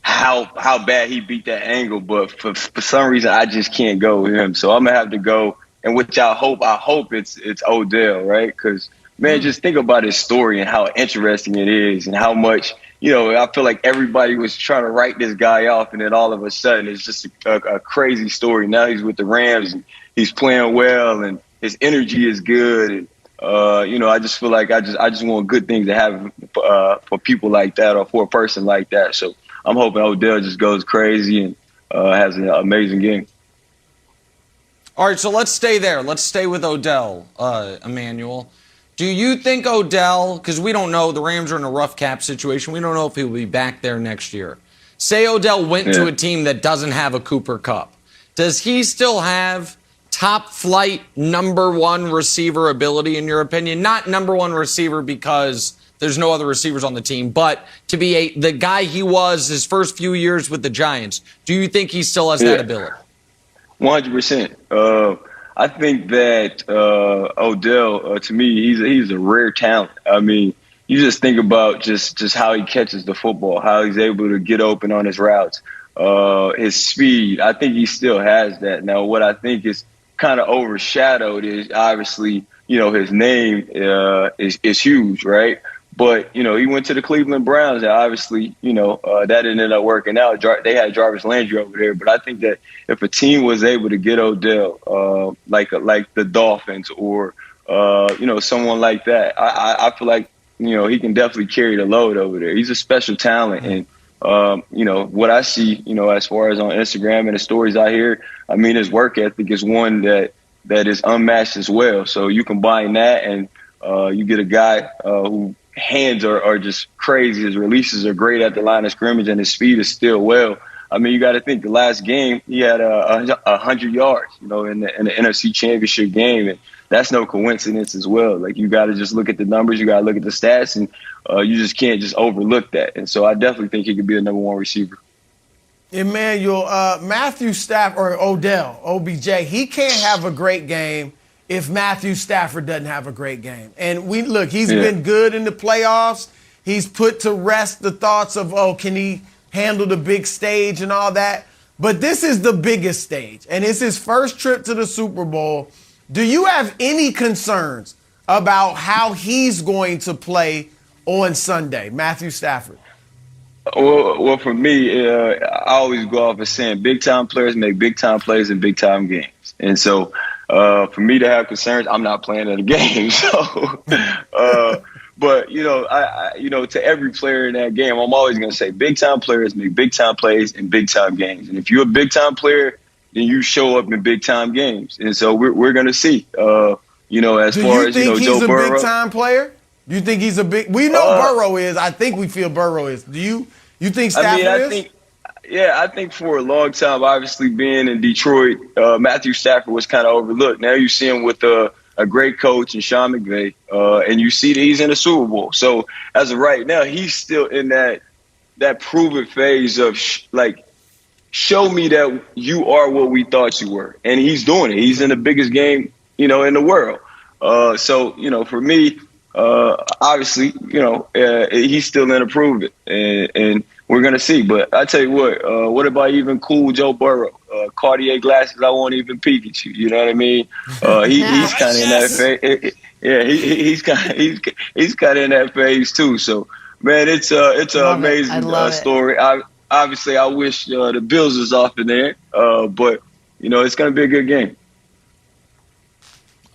how bad he beat that angle. But for some reason, I just can't go with him. So I'm gonna have to go, and which I hope it's Odell, right? Because man, just think about his story and how interesting it is, and how much. I feel like everybody was trying to write this guy off, and then all of a sudden, it's just a crazy story. Now he's with the Rams, and he's playing well, and his energy is good. And, I just feel like I just want good things to happen for people like that, or for a person like that. So I'm hoping Odell just goes crazy and has an amazing game. All right, so let's stay there. Let's stay with Odell, Emmanuel. Do you think Odell, because we don't know, the Rams are in a rough cap situation. We don't know if he'll be back there next year. Say Odell went to a team that doesn't have a Cooper Kupp. Does he still have top flight number one receiver ability, in your opinion? Not number one receiver because there's no other receivers on the team, but to be the guy he was his first few years with the Giants. Do you think he still has that ability? 100%. I think that Odell, to me, he's a rare talent. I mean, you just think about just how he catches the football, how he's able to get open on his routes, his speed. I think he still has that. Now, what I think is kind of overshadowed is obviously, his name is huge, right? But, he went to the Cleveland Browns, and obviously, that ended up working out. They had Jarvis Landry over there. But I think that if a team was able to get Odell, like the Dolphins or, someone like that, I feel like, he can definitely carry the load over there. He's a special talent. And, what I see, as far as on Instagram and the stories I hear, I mean, his work ethic is one that is unmatched as well. So you combine that and you get a guy who hands are just crazy. His releases are great at the line of scrimmage, and his speed is still well. I mean, you got to think the last game he had 100 yards, in the NFC Championship game, and that's no coincidence as well. Like, you got to just look at the numbers, you got to look at the stats, and you just can't just overlook that. And so I definitely think he could be a number one receiver. Emmanuel, Matthew Stafford or Odell, OBJ, he can't have a great game if Matthew Stafford doesn't have a great game. And he's been good in the playoffs. He's put to rest the thoughts of, can he handle the big stage and all that? But this is the biggest stage, and it's his first trip to the Super Bowl. Do you have any concerns about how he's going to play on Sunday, Matthew Stafford? Well, for me, I always go off as saying big-time players make big-time plays in big-time games. And so for me to have concerns, I'm not playing at a game. So, but, to every player in that game, I'm always going to say big-time players make big-time plays in big-time games. And if you're a big-time player, then you show up in big-time games. And so we're going to see, as far as, Joe Burrow. Do you think he's a big-time player? Do you think he's a big – we know Burrow is. I think we feel Burrow is. Do you think Stafford is? I think for a long time, obviously being in Detroit, Matthew Stafford was kind of overlooked. Now you see him with a great coach in Sean McVay, and you see that he's in the Super Bowl. So as of right now, he's still in that proven phase of show me that you are what we thought you were, and he's doing it. He's in the biggest game, in the world. So for me, obviously, he's still in to prove it, and we're going to see. But I tell you what about even cool Joe Burrow? Cartier glasses, I won't even peek at you. You know what I mean? He's kind of in that phase. Yeah, he's kind of in that phase too. So, man, it's an amazing story. Obviously, I wish the Bills was off in there, but it's going to be a good game.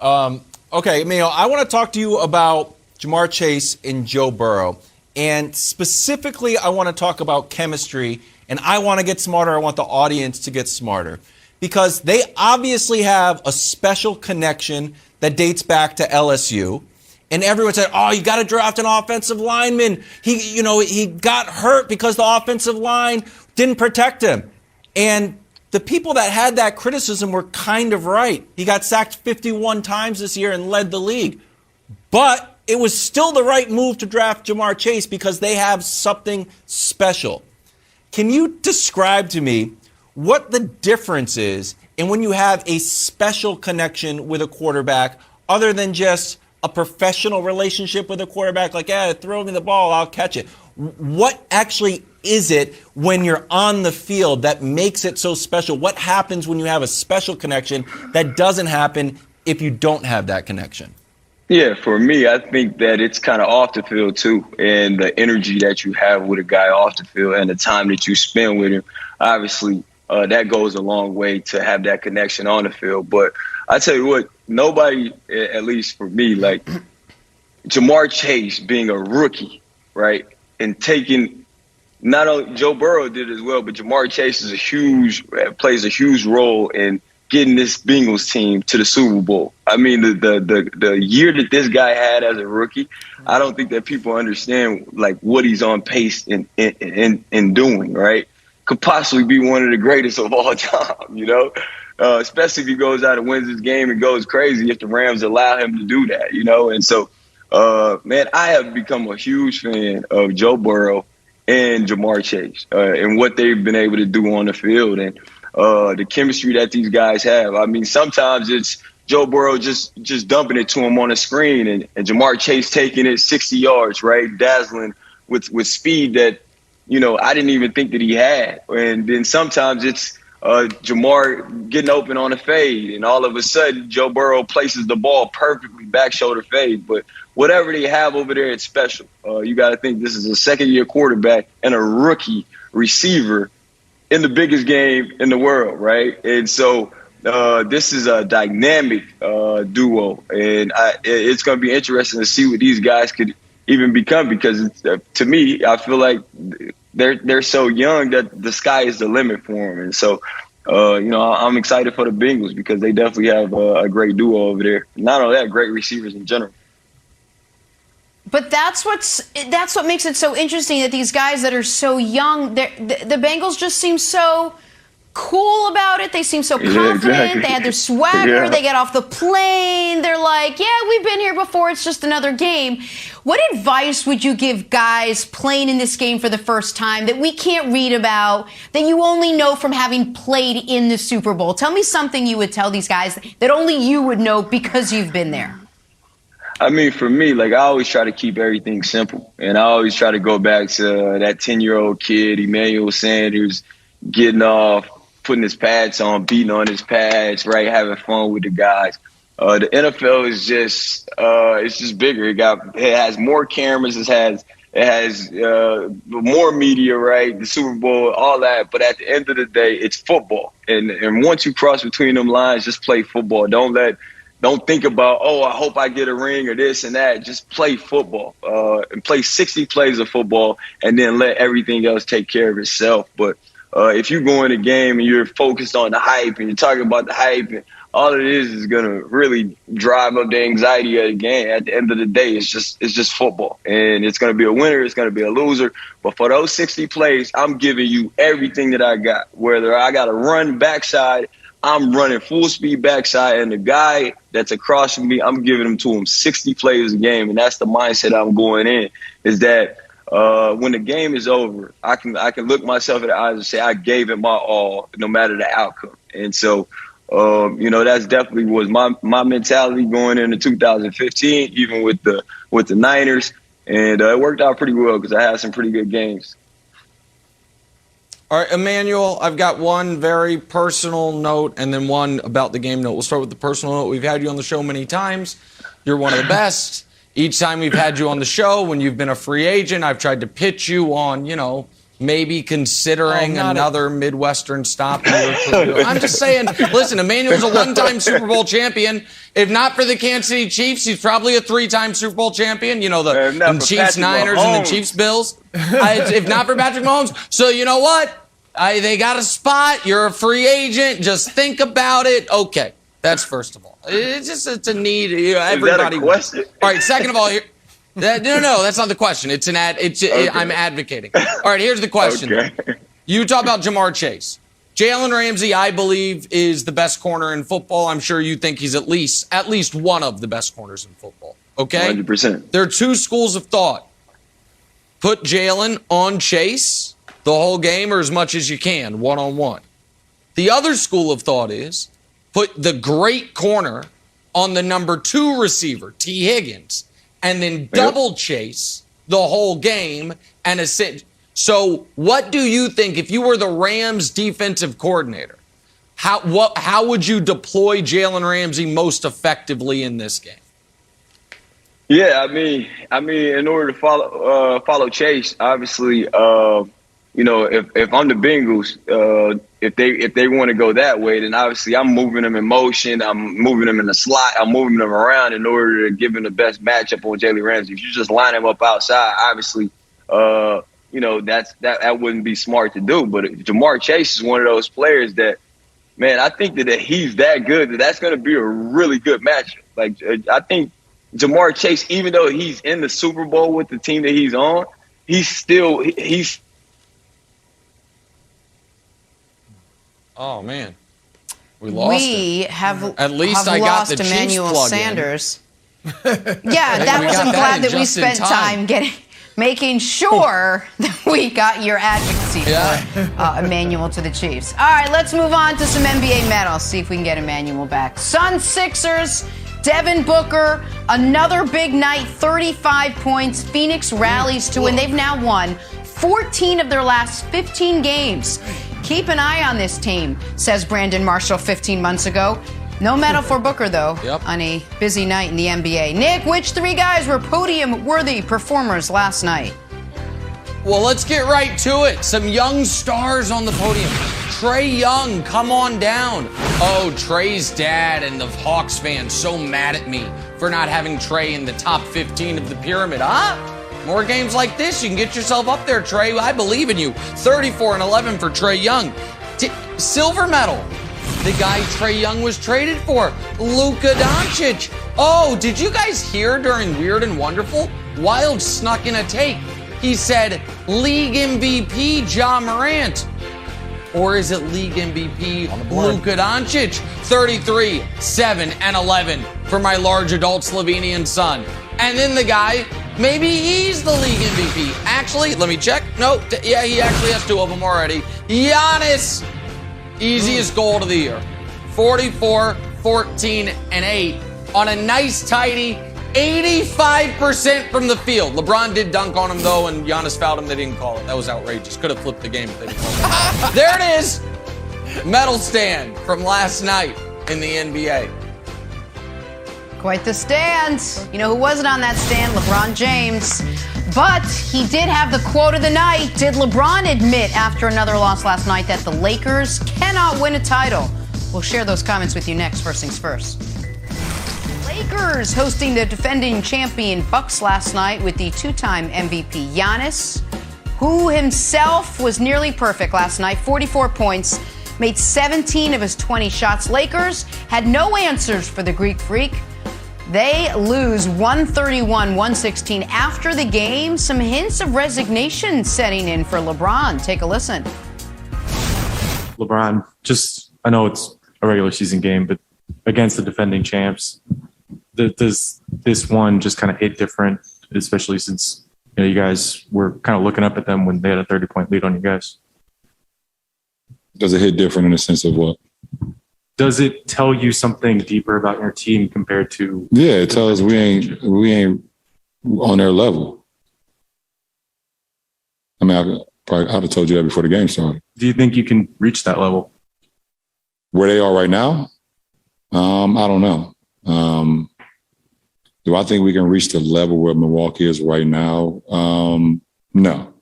Okay, Emmanuel, I want to talk to you about Ja'Marr Chase and Joe Burrow. And specifically, I want to talk about chemistry, and I want to get smarter. I want the audience to get smarter because they obviously have a special connection that dates back to LSU. And everyone said, you got to draft an offensive lineman. He got hurt because the offensive line didn't protect him. And the people that had that criticism were kind of right. He got sacked 51 times this year and led the league. But it was still the right move to draft Ja'Marr Chase because they have something special. Can you describe to me what the difference is in when you have a special connection with a quarterback other than just a professional relationship with a quarterback? Like, yeah, throw me the ball, I'll catch it. What actually is it when you're on the field that makes it so special? What happens when you have a special connection that doesn't happen if you don't have that connection? Yeah, for me, I think that it's kind of off the field too, and the energy that you have with a guy off the field and the time that you spend with him. Obviously, that goes a long way to have that connection on the field. But I tell you what, nobody, at least for me, like Jamar Chase being a rookie, right, and taking not only Joe Burrow did as well, but Jamar Chase plays a huge role in getting this Bengals team to the Super Bowl. I mean, the year that this guy had as a rookie, I don't think that people understand like what he's on pace in doing, right? Could possibly be one of the greatest of all time, you know? Especially if he goes out and wins this game and goes crazy if the Rams allow him to do that, you know? And so, man, I have become a huge fan of Joe Burrow and Jamar Chase and what they've been able to do on the field and the chemistry that these guys have. I mean, sometimes it's Joe Burrow just dumping it to him on the screen and Jamar Chase taking it 60 yards, right? Dazzling with speed that, you know, I didn't even think that he had. And then sometimes it's Jamar getting open on a fade, and all of a sudden Joe Burrow places the ball perfectly, back shoulder fade. But whatever they have over there, it's special. You got to think this is a second-year quarterback and a rookie receiver in the biggest game in the world, right? And so this is a dynamic duo, and it's going to be interesting to see what these guys could even become because to me, I feel like they're so young that the sky is the limit for them. And so, you know, I'm excited for the Bengals because they definitely have a great duo over there. Not only that, great receivers in general. But that's what makes it so interesting that these guys that are so young, the Bengals just seem so cool about it. They seem so confident. Exactly. They had their swagger. Yeah. They get off the plane. They're like, yeah, we've been here before. It's just another game. What advice would you give guys playing in this game for the first time that we can't read about, that you only know from having played in the Super Bowl? Tell me something you would tell these guys that only you would know because you've been there. I mean, for me, like I always try to keep everything simple. And I always try to go back to that 10-year-old kid, Emmanuel Sanders, getting off, putting his pads on, beating on his pads, right, having fun with the guys. The NFL is just it's just bigger. It has more cameras. It has more media, right? The Super Bowl, all that. But at the end of the day, it's football. And once you cross between them lines, just play football. Don't think about, oh, I hope I get a ring or this and that. Just play football and play 60 plays of football and then let everything else take care of itself. But if you go in a game and you're focused on the hype and you're talking about the hype, and all it is going to really drive up the anxiety of the game. At the end of the day, it's just football. And it's going to be a winner, it's going to be a loser. But for those 60 plays, I'm giving you everything that I got. Whether I got to run backside, I'm running full speed backside, and the guy that's across from me, I'm giving him 60 plays a game, and that's the mindset I'm going in. Is that when the game is over, I can look myself in the eyes and say I gave it my all, no matter the outcome. And so, you know, that's definitely was my mentality going into 2015, even with the Niners, and it worked out pretty well because I had some pretty good games. All right, Emmanuel, I've got one very personal note and then one about the game note. We'll start with the personal note. We've had you on the show many times. You're one of the best. Each time we've had you on the show, when you've been a free agent, I've tried to pitch you on, you know, maybe considering another Midwestern stop in your career. I'm just saying, listen, Emmanuel's a one-time Super Bowl champion. If not for the Kansas City Chiefs, he's probably a three-time Super Bowl champion. You know, the Chiefs Niners and the Chiefs Bills. If not for Patrick Mahomes. So you know what? They got a spot. You're a free agent. Just think about it. Okay. That's first of all. It's a need. Everybody. Is that a question? All right. Second of all, here. No, that's not the question. It's an ad. Okay. I'm advocating. All right, here's the question. Okay. You talk about Jamar Chase. Jalen Ramsey, I believe, is the best corner in football. I'm sure you think he's at least one of the best corners in football. Okay? 100%. There are two schools of thought. Put Jalen on Chase the whole game or as much as you can, one-on-one. The other school of thought is put the great corner on the number 2 receiver, T. Higgins, and then double chase the whole game and So what do you think, if you were the Rams defensive coordinator, how would you deploy Jalen Ramsey most effectively in this game? Yeah, I mean, in order to follow Chase, obviously, if I'm the Bengals, if they want to go that way, then obviously I'm moving them in motion, I'm moving them in the slot, I'm moving them around in order to give him the best matchup on Jalen Ramsey. If you just line him up outside, obviously, that wouldn't be smart to do. But Jamar Chase is one of those players that, man, I think that he's that good that's going to be a really good matchup. Like, I think Jamar Chase, even though he's in the Super Bowl with the team that he's on, he's. Oh man, we lost. At least I got the Emmanuel Chiefs Sanders. I'm glad that we spent time making sure that we got your advocacy for Emmanuel to the Chiefs. All right, let's move on to some NBA medals. See if we can get Emmanuel back. Suns Sixers. Devin Booker, another big night, 35 points. Phoenix rallies to win. They've now won 14 of their last 15 games. Keep an eye on this team, says Brandon Marshall 15 months ago. No medal for Booker, though, on a busy night in the NBA. Nick, which 3 guys were podium-worthy performers last night? Well, let's get right to it. Some young stars on the podium. Trae Young, come on down. Oh, Trae's dad and the Hawks fans so mad at me for not having Trae in the top 15 of the pyramid. More games like this, you can get yourself up there, Trae. I believe in you. 34-11 for Trae Young. Silver medal. The guy Trae Young was traded for, Luka Doncic. Oh, did you guys hear during Weird and Wonderful? Wild snuck in a take. He said, League MVP Ja Morant. Or is it League MVP Luka Doncic? 33, 7, and 11 for my large adult Slovenian son. And then the guy, maybe he's the league MVP. Actually, let me check. No, he actually has 2 of them already. Giannis, easiest goal of the year. 44, 14, and 8 on a nice, tidy 85% from the field. LeBron did dunk on him, though, and Giannis fouled him. They didn't call it. That was outrageous. Could have flipped the game if they didn't call it. There it is. Medal stand from last night in the NBA. Quite the stand. You know who wasn't on that stand? LeBron James. But he did have the quote of the night. Did LeBron admit after another loss last night that the Lakers cannot win a title? We'll share those comments with you next. First things first. Lakers hosting the defending champion Bucks last night with the 2-time MVP Giannis, who himself was nearly perfect last night. 44 points, made 17 of his 20 shots. Lakers had no answers for the Greek Freak. They lose 131-116 after the game. Some hints of resignation setting in for LeBron. Take a listen. LeBron, I know it's a regular season game, but against the defending champs, does this one just kind of hit different, especially since you guys were kind of looking up at them when they had a 30-point lead on you guys? Does it hit different in the sense of what? Does it tell you something deeper about your team compared to? Yeah, it tells we ain't on their level. I mean, I'd have told you that before the game started. Do you think you can reach that level? Where they are right now? I don't know. Do I think we can reach the level where Milwaukee is right now? No.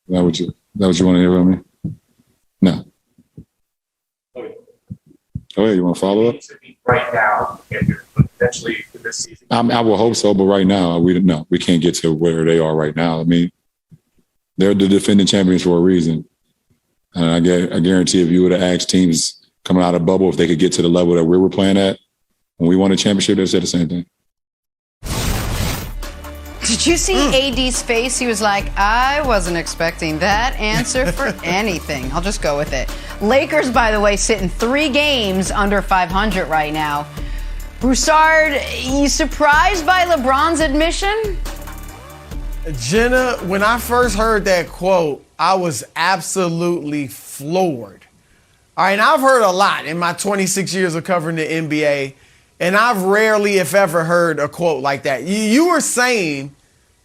That what you want to hear from me? No. Oh, yeah, you want to follow up? Right now, potentially this season. I will hope so, but right now, we can't get to where they are right now. I mean, they're the defending champions for a reason. And I guarantee if you would have asked teams coming out of the bubble if they could get to the level that we were playing at, when we won a championship, they said the same thing. Did you see AD's face? He was like, I wasn't expecting that answer for anything. I'll just go with it. Lakers, by the way, sitting 3 games under 500 right now. Broussard, you surprised by LeBron's admission? Jenna, when I first heard that quote, I was absolutely floored. All right, and I've heard a lot in my 26 years of covering the NBA, and I've rarely, if ever, heard a quote like that. You were saying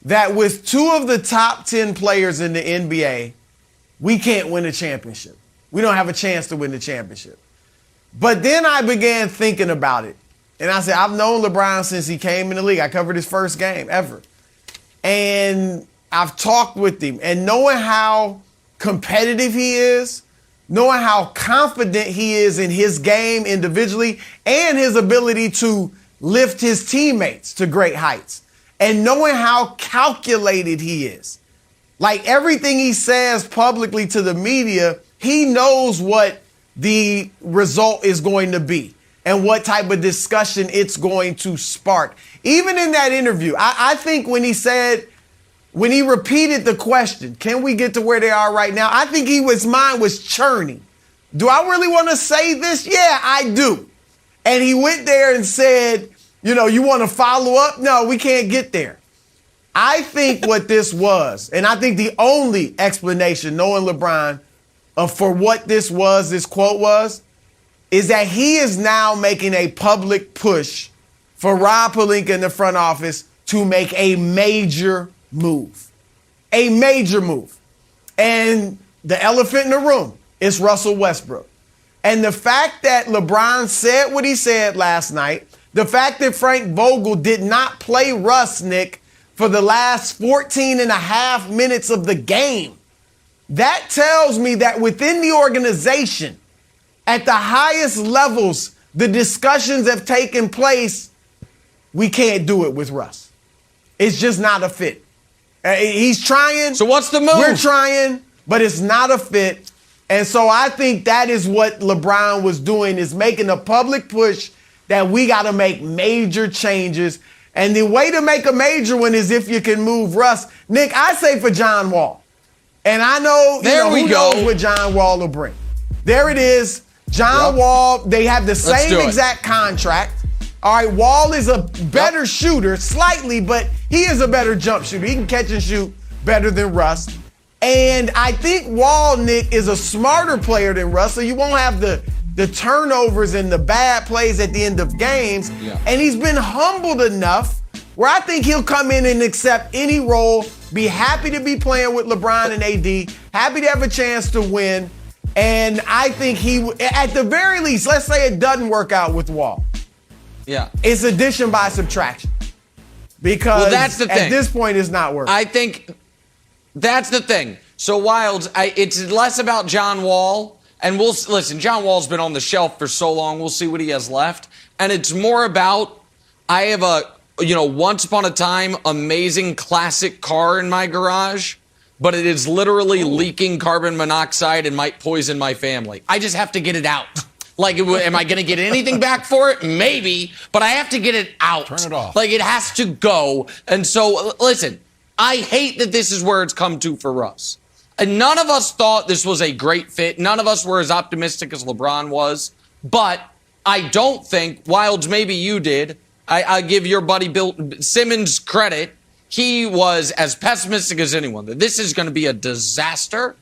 that with 2 of the top 10 players in the NBA, we can't win a championship. We don't have a chance to win the championship. But then I began thinking about it. And I said, I've known LeBron since he came in the league. I covered his first game ever. And I've talked with him. And knowing how competitive he is, knowing how confident he is in his game individually and his ability to lift his teammates to great heights, and knowing how calculated he is. Like everything he says publicly to the media, he knows what the result is going to be and what type of discussion it's going to spark. Even in that interview, I think when he repeated the question, can we get to where they are right now? I think his mind was churning. Do I really want to say this? Yeah, I do. And he went there and said, you want to follow up? No, we can't get there. I think what this was, and I think the only explanation, knowing LeBron, for what this quote was, is that he is now making a public push for Rob Pelinka in the front office to make a major move. A major move. And the elephant in the room is Russell Westbrook. And the fact that LeBron said what he said last night, the fact that Frank Vogel did not play Russ, Nick, for the last 14 and a half minutes of the game, that tells me that within the organization, at the highest levels, the discussions have taken place. We can't do it with Russ. It's just not a fit. He's trying. So what's the move? We're trying, but it's not a fit. And so I think that is what LeBron was doing, is making a public push that we got to make major changes. And the way to make a major one is if you can move Russ. Nick, I say for John Wall. And I know, who knows what John Wall will bring. There it is. John Wall, they have the same exact contract. All right, Wall is a better shooter, slightly, but he is a better jump shooter. He can catch and shoot better than Russ. And I think Wall, Nick, is a smarter player than Russ, so you won't have the turnovers and the bad plays at the end of games. Yeah. And he's been humbled enough where I think he'll come in and accept any role, be happy to be playing with LeBron and AD, happy to have a chance to win. And I think at the very least, let's say it doesn't work out with Wall. Yeah. It's addition by subtraction. Because that's the thing. At this point, it's not working. I think that's the thing. So, Wilds, it's less about John Wall. And listen, John Wall's been on the shelf for so long. We'll see what he has left. And it's more about, I have a, once upon a time, amazing classic car in my garage, but it is literally leaking carbon monoxide and might poison my family. I just have to get it out. Like, am I going to get anything back for it? Maybe, but I have to get it out. Turn it off. Like, it has to go. And so, listen, I hate that this is where it's come to for us. And none of us thought this was a great fit. None of us were as optimistic as LeBron was. But I don't think, Wilds, maybe you did. I give your buddy Bill Simmons credit. He was as pessimistic as anyone that this is going to be a disaster.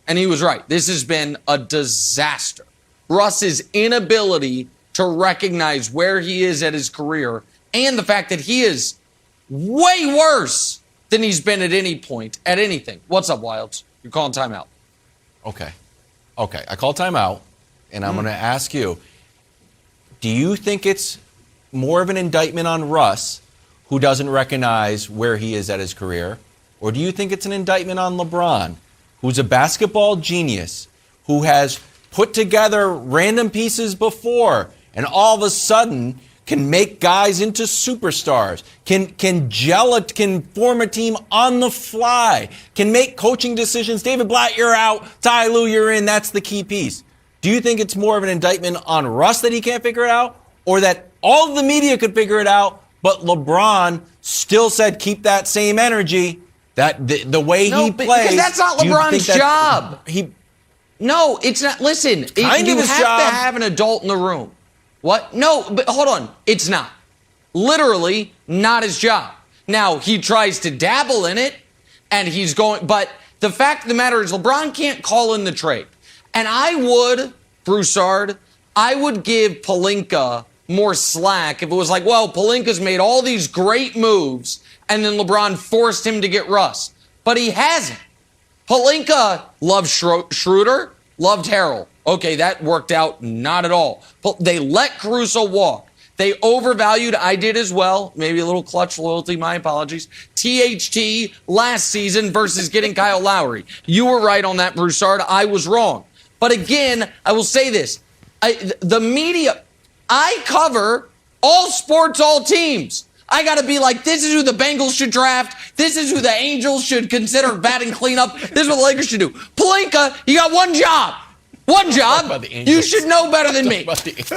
And he was right. This has been a disaster. Russ's inability to recognize where he is at his career and the fact that he is way worse than he's been at any point, at anything. What's up, Wilds? You're calling timeout. Okay. I call timeout, and I'm going to ask you, do you think it's more of an indictment on Russ, who doesn't recognize where he is at his career, or do you think it's an indictment on LeBron, who's a basketball genius, who has put together random pieces before and all of a sudden can make guys into superstars, can gel it, can form a team on the fly, can make coaching decisions. David Blatt, you're out. Ty Lue, you're in. That's the key piece. Do you think it's more of an indictment on Russ that he can't figure it out, or that all of the media could figure it out, but LeBron still said keep that same energy, that the way he plays? Because that's not LeBron's job. No, it's not. Listen, you have to have an adult in the room. What? No, but hold on. It's not. Literally not his job. Now, he tries to dabble in it, and he's going, but the fact of the matter is LeBron can't call in the trade. And I would, Broussard, I would give Pelinka more slack if it was like, well, Pelinka's made all these great moves and then LeBron forced him to get Russ. But he hasn't. Pelinka loved Schroeder, loved Harrell. Okay, that worked out not at all. But they let Caruso walk. They overvalued, I did as well, maybe a little clutch loyalty, my apologies, THT last season versus getting Kyle Lowry. You were right on that, Broussard. I was wrong. But again, I will say this. The media, I cover all sports, all teams. I got to be like, this is who the Bengals should draft. This is who the Angels should consider batting cleanup. This is what the Lakers should do. Pelinka, you got one job. One job. You should know better than me.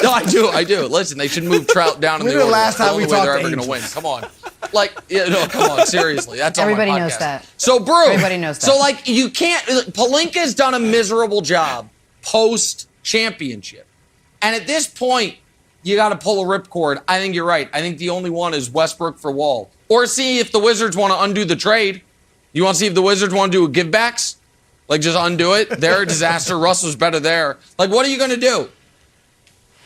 No, I do. Listen, they should move Trout down in the order. Last time we talked they're ever going to win. Come on. Come on, seriously. That's everybody on my podcast. knows that. So, Brew. Everybody knows that. So, you can't. Pelinka's done a miserable job post-championship. And at this point, you got to pull a ripcord. I think you're right. I think the only one is Westbrook for Wall. Or see if the Wizards want to undo the trade. You want to see if the Wizards want to do a givebacks? Like, just undo it? They're a disaster. Russ was better there. Like, what are you going to do?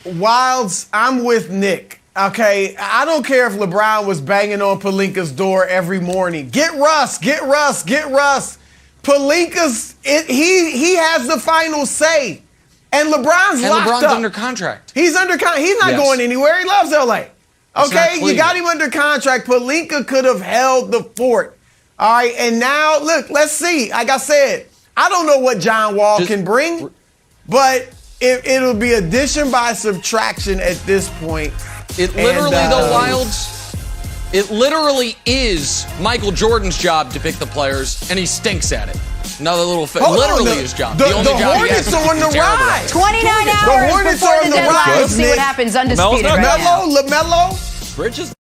Wilds, I'm with Nick. Okay, I don't care if LeBron was banging on Pelinka's door every morning. Get Russ, get Russ, get Russ. Pelinka's, he has the final say. And LeBron's locked up. under contract. He's under contract. He's not going anywhere. He loves LA. Okay, you got him under contract. Pelinka could have held the fort. All right, and now, look, let's see. Like I said, I don't know what John Wall can bring, but it'll be addition by subtraction at this point. It literally, Wilds, it literally is Michael Jordan's job to pick the players, and he stinks at it. Another little literally his job. The only job Hornets are on the rise. 29 hours before the deadline. Let's see what happens. Undisputed right now. LaMelo. Bridges.